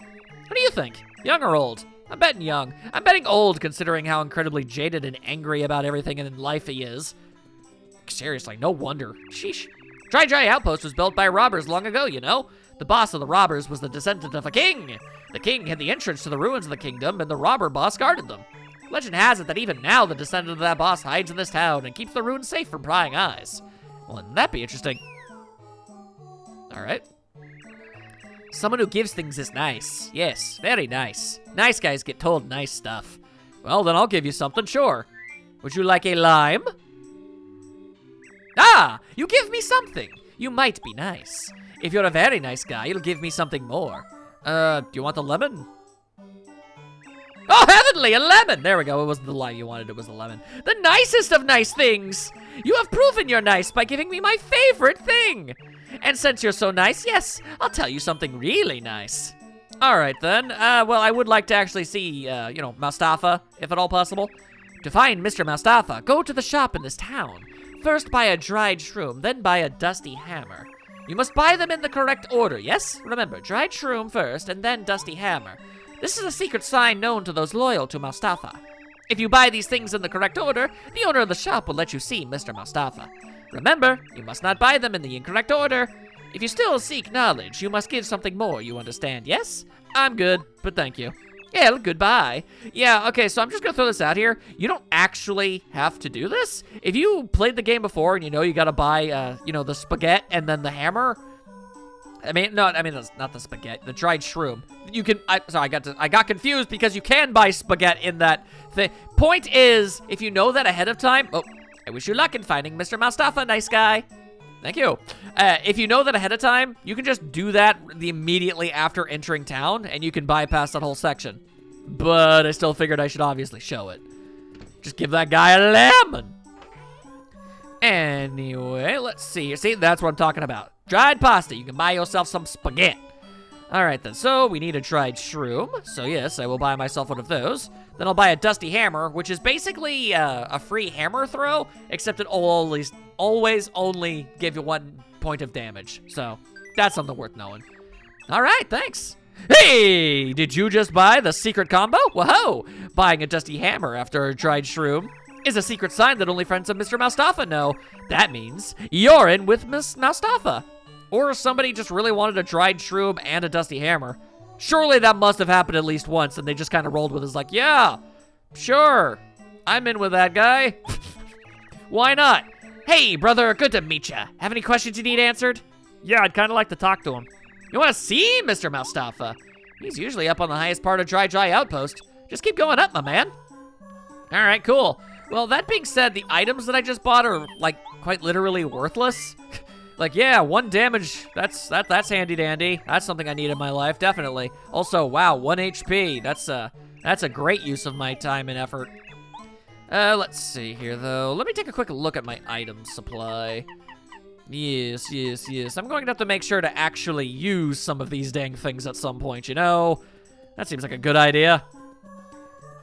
What do you think? Young or old? I'm betting young. I'm betting old considering how incredibly jaded and angry about everything in life he is. Seriously, no wonder. Sheesh. Dry Outpost was built by robbers long ago, you know? The boss of the robbers was the descendant of a king. The king had the entrance to the ruins of the kingdom, and the robber boss guarded them. Legend has it that even now the descendant of that boss hides in this town and keeps the ruins safe from prying eyes. Well, wouldn't that be interesting? Alright. Someone who gives things is nice. Yes, very nice. Nice guys get told nice stuff. Well, then I'll give you something, sure. Would you like a lime? Ah, you give me something. You might be nice. If you're a very nice guy, you'll give me something more. Do you want the lemon? Oh, heavenly, a lemon! There we go, it wasn't the lime you wanted, it was the lemon. The nicest of nice things! You have proven you're nice by giving me my favorite thing! And since you're so nice, yes, I'll tell you something really nice. All right, then. Well, I would like to actually see, Mustafa, if at all possible. To find Mr. Mustafa, go to the shop in this town. First buy a dried shroom, then buy a dusty hammer. You must buy them in the correct order, yes? Remember, dried shroom first, and then dusty hammer. This is a secret sign known to those loyal to Mustafa. If you buy these things in the correct order, the owner of the shop will let you see Mr. Mustafa. Remember, you must not buy them in the incorrect order. If you still seek knowledge, you must give something more, you understand, yes? I'm good, but thank you. Yeah, goodbye. Yeah, okay, so I'm just gonna throw this out here. You don't actually have to do this. If you played the game before and you know you gotta buy, the spaghetti and then the hammer. That's not the spaghetti, the dried shroom. You can, I got confused because you can buy spaghetti in that thing. Point is, if you know that ahead of time, I wish you luck in finding Mr. Mustafa, nice guy. Thank you. If you know that ahead of time, you can just do that immediately after entering town, and you can bypass that whole section. But I still figured I should obviously show it. Just give that guy a lemon. Anyway, let's see. See, that's what I'm talking about. Dried pasta. You can buy yourself some spaghetti. All right, then. So we need a dried shroom. So yes, I will buy myself one of those. Then I'll buy a dusty hammer, which is basically a free hammer throw, except it will always only give you 1 point of damage. So that's something worth knowing. All right, thanks. Hey, did you just buy the secret combo? Whoa! Buying a dusty hammer after a dried shroom is a secret sign that only friends of Mr. Mustafa know. That means you're in with Miss Mustafa. Or somebody just really wanted a dried shroom and a dusty hammer. Surely that must have happened at least once, and they just kind of rolled with it. It's like, yeah, sure, I'm in with that guy. Why not? Hey, brother, good to meet ya. Have any questions you need answered? Yeah, I'd kind of like to talk to him. You want to see Mr. Mustafa? He's usually up on the highest part of Dry Outpost. Just keep going up, my man. All right, cool. Well, that being said, the items that I just bought are, like, quite literally worthless. Like, yeah, 1 damage, that's handy dandy. That's something I need in my life, definitely. Also, wow, 1 HP. That's a great use of my time and effort. Let's see here, though. Let me take a quick look at my item supply. Yes. I'm going to have to make sure to actually use some of these dang things at some point, you know? That seems like a good idea.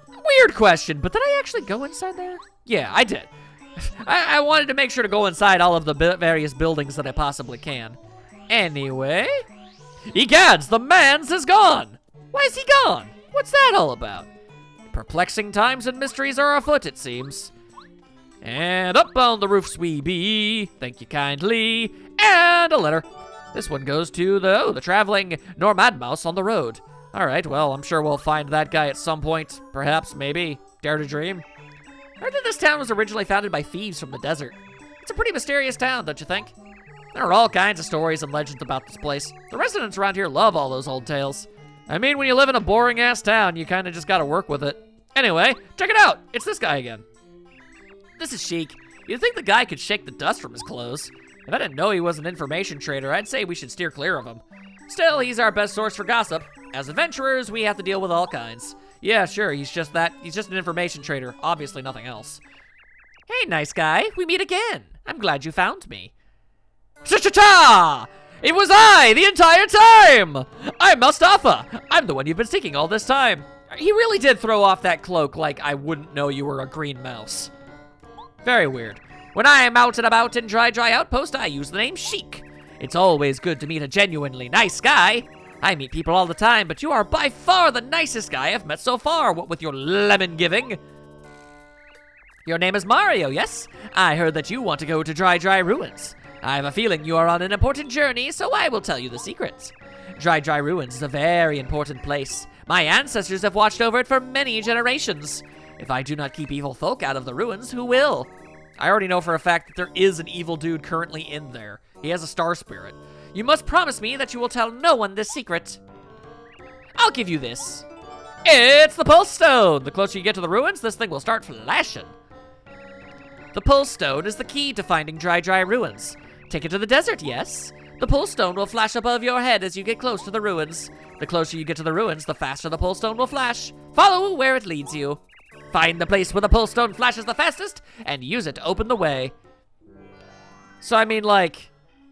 Weird question, but did I actually go inside there? Yeah, I did. I wanted to make sure to go inside all of the various buildings that I possibly can. Anyway. Egads, the man's is gone. Why is he gone? What's that all about? Perplexing times and mysteries are afoot, it seems. And up on the roofs we be. Thank you kindly. And a letter. This one goes to the traveling Nomad Mouse on the road. All right, well, I'm sure we'll find that guy at some point. Perhaps, maybe. Dare to dream. I heard that this town was originally founded by thieves from the desert. It's a pretty mysterious town, don't you think? There are all kinds of stories and legends about this place. The residents around here love all those old tales. I mean, when you live in a boring-ass town, you kind of just gotta work with it. Anyway, check it out. It's this guy again. This is Sheik. You'd think the guy could shake the dust from his clothes. If I didn't know he was an information trader, I'd say we should steer clear of him. Still, he's our best source for gossip. As adventurers, we have to deal with all kinds. Yeah, sure, he's just an information trader. Obviously nothing else. Hey, nice guy. We meet again. I'm glad you found me. Cha-cha-cha! It was I the entire time! I'm Mustafa. I'm the one you've been seeking all this time. He really did throw off that cloak like I wouldn't know you were a green mouse. Very weird. When I'm out and about in Dry Outpost, I use the name Sheik. It's always good to meet a genuinely nice guy. I meet people all the time, but you are by far the nicest guy I've met so far, what with your lemon giving. Your name is Mario, yes? I heard that you want to go to Dry Ruins. I have a feeling you are on an important journey, so I will tell you the secrets. Dry Ruins is a very important place. My ancestors have watched over it for many generations. If I do not keep evil folk out of the ruins, who will? I already know for a fact that there is an evil dude currently in there. He has a star spirit. You must promise me that you will tell no one this secret. I'll give you this. It's the Pulse Stone. The closer you get to the ruins, this thing will start flashing. The Pulse Stone is the key to finding Dry Ruins. Take it to the desert, yes? The Pulse Stone will flash above your head as you get close to the ruins. The closer you get to the ruins, the faster the Pulse Stone will flash. Follow where it leads you. Find the place where the Pulse Stone flashes the fastest, and use it to open the way. So, I mean, like,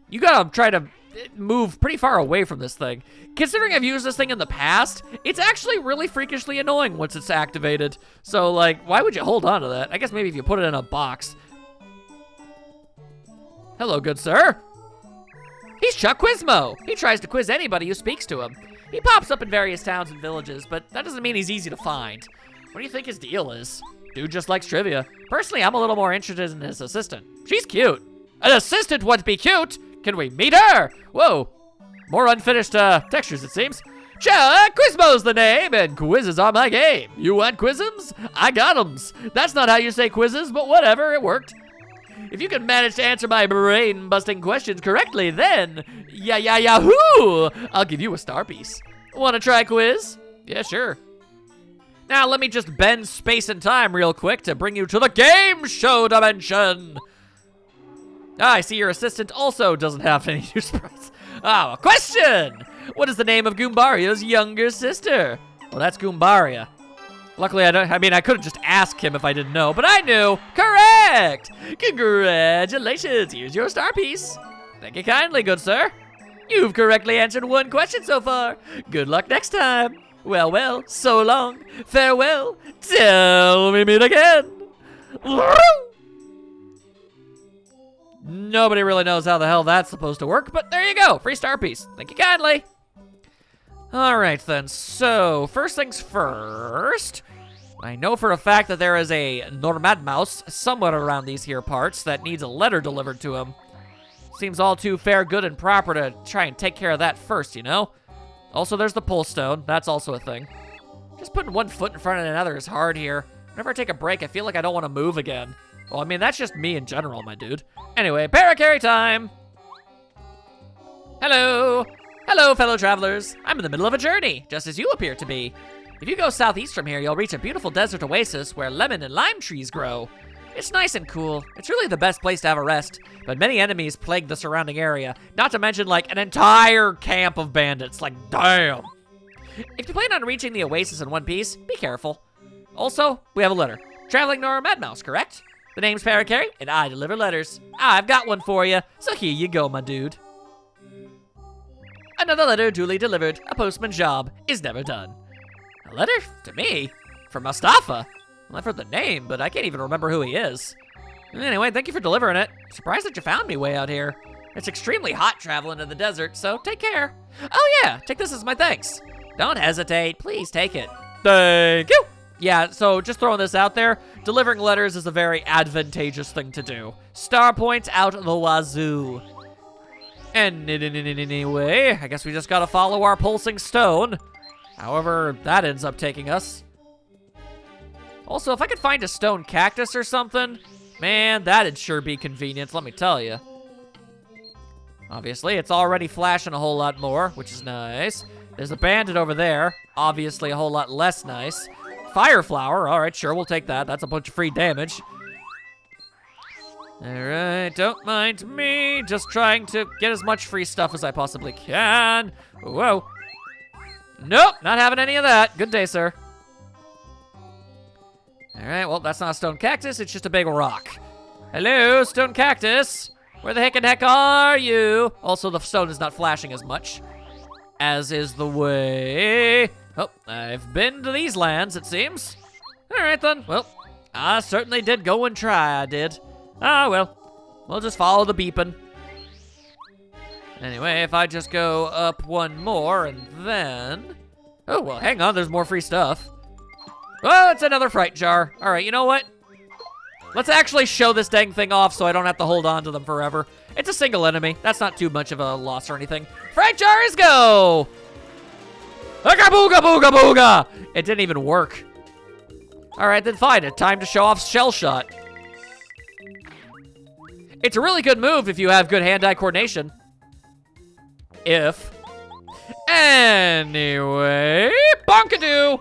you gotta try to move pretty far away from this thing. Considering I've used this thing in the past, it's actually really freakishly annoying once it's activated. So, like, why would you hold on to that? I guess maybe if you put it in a box. Hello, good sir. He's Chuck Quismo. He tries to quiz anybody who speaks to him. He pops up in various towns and villages, but that doesn't mean he's easy to find. What do you think his deal is? Dude just likes trivia. Personally, I'm a little more interested in his assistant. She's cute. An assistant would be cute. Can we meet her? Whoa. More unfinished textures, it seems. Chuck Quismo's the name, and quizzes are my game. You want quizums? I got 'ems. That's not how you say quizzes, but whatever, it worked. If you can manage to answer my brain-busting questions correctly, then yahoo! I'll give you a star piece. Wanna try a quiz? Yeah, sure. Now let me just bend space and time real quick to bring you to the game show dimension. I see your assistant also doesn't have any new sprites. Oh, a question! What is the name of Goombario's younger sister? Well, that's Goombaria. Luckily, I could have just asked him if I didn't know, but I knew. Correct! Congratulations, here's your star piece. Thank you kindly, good sir. You've correctly answered one question so far. Good luck next time. Well, so long. Farewell. Till we meet again. Nobody really knows how the hell that's supposed to work, but there you go. Free star piece. Thank you kindly. All right, then. So, first things first. I know for a fact that there is a Normad mouse somewhere around these here parts that needs a letter delivered to him. Seems all too fair, good, and proper to try and take care of that first, you know? Also, there's the Pulse Stone. That's also a thing. Just putting one foot in front of another is hard here. Whenever I take a break, I feel like I don't want to move again. Well, I mean, that's just me in general, my dude. Anyway, paracarry time! Hello! Hello, fellow travelers. I'm in the middle of a journey, just as you appear to be. If you go southeast from here, you'll reach a beautiful desert oasis where lemon and lime trees grow. It's nice and cool. It's really the best place to have a rest, but many enemies plague the surrounding area, not to mention, like, an entire camp of bandits. Like, damn. If you plan on reaching the oasis in one piece, be careful. Also, we have a letter. Traveling Normad Mouse, correct? The name's Paracarry, and I deliver letters. I've got one for you, so here you go, my dude. Another letter duly delivered. A postman's job is never done. A letter to me? From Mustafa? Well, I've heard the name, but I can't even remember who he is. Anyway, thank you for delivering it. Surprised that you found me way out here. It's extremely hot traveling in the desert, so take care. Oh yeah, take this as my thanks. Don't hesitate, please take it. Thank you. Yeah, so just throwing this out there, delivering letters is a very advantageous thing to do. Star points out the wazoo. And anyway, I guess we just gotta follow our pulsing stone. However that ends up taking us. Also, if I could find a stone cactus or something, man, that'd sure be convenient, let me tell you. Obviously, it's already flashing a whole lot more, which is nice. There's a bandit over there. Obviously, a whole lot less nice. Fire flower. All right, sure, we'll take that. That's a bunch of free damage. All right, don't mind me. Just trying to get as much free stuff as I possibly can. Whoa. Nope, not having any of that. Good day, sir. All right, well, that's not a stone cactus. It's just a big rock. Hello, stone cactus. Where the heck are you? Also, the stone is not flashing as much, as is the way. Oh, I've been to these lands, it seems. All right, then. Well, I certainly did go and try, I did. Ah, well, we'll just follow the beeping. Anyway, if I just go up one more and then... Oh, well, hang on, there's more free stuff. Oh, it's another fright jar. All right, you know what? Let's actually show this dang thing off so I don't have to hold on to them forever. It's a single enemy. That's not too much of a loss or anything. Fright jars go! Booga booga booga booga! It didn't even work. All right, then fine. It's time to show off Shell Shot. It's a really good move if you have good hand-eye coordination. Anyway, bonkadoo!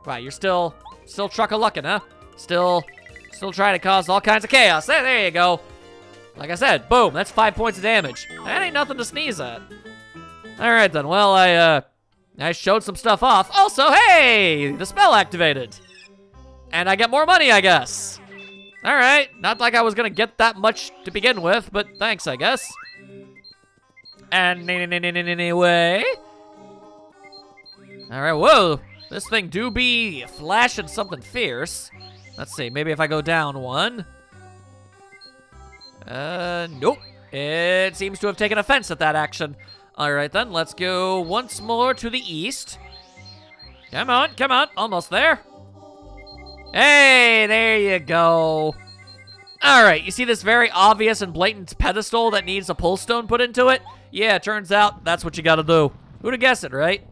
Wow, you're still truck-a-luckin', huh? Still trying to cause all kinds of chaos. There you go. Like I said, boom, that's 5 points of damage. That ain't nothing to sneeze at. All right, then. Well, I showed some stuff off. Also, hey, the spell activated. And I get more money, I guess. All right, not like I was gonna get that much to begin with, but thanks, I guess. And anyway. All right, whoa. This thing do be flashing something fierce. Let's see, maybe if I go down one. Nope. It seems to have taken offense at that action. All right, then, let's go once more to the east. Come on, almost there. Hey, there you go. All right, you see this very obvious and blatant pedestal that needs a pull stone put into it? Yeah, it turns out that's what you gotta do. Who'd have guessed it, right?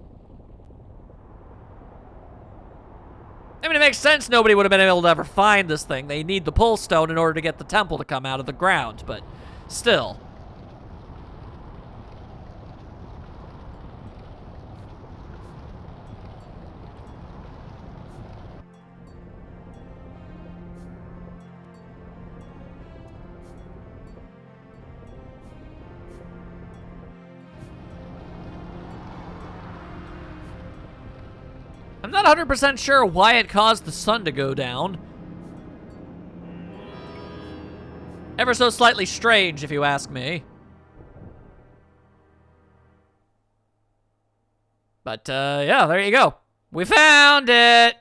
I mean, it makes sense nobody would have been able to ever find this thing. They need the pull stone in order to get the temple to come out of the ground, but still. I'm not 100% sure why it caused the sun to go down. Ever so slightly strange, if you ask me. But, yeah, there you go. We found it!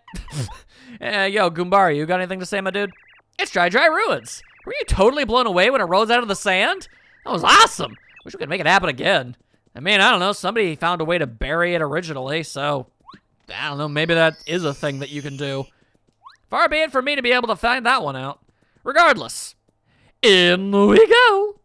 Yo, Goombari, you got anything to say, my dude? It's Dry Ruins. Were you totally blown away when it rose out of the sand? That was awesome. Wish we could make it happen again. I mean, I don't know, somebody found a way to bury it originally, so... I don't know, maybe that is a thing that you can do. Far be it for me to be able to find that one out. Regardless, in we go.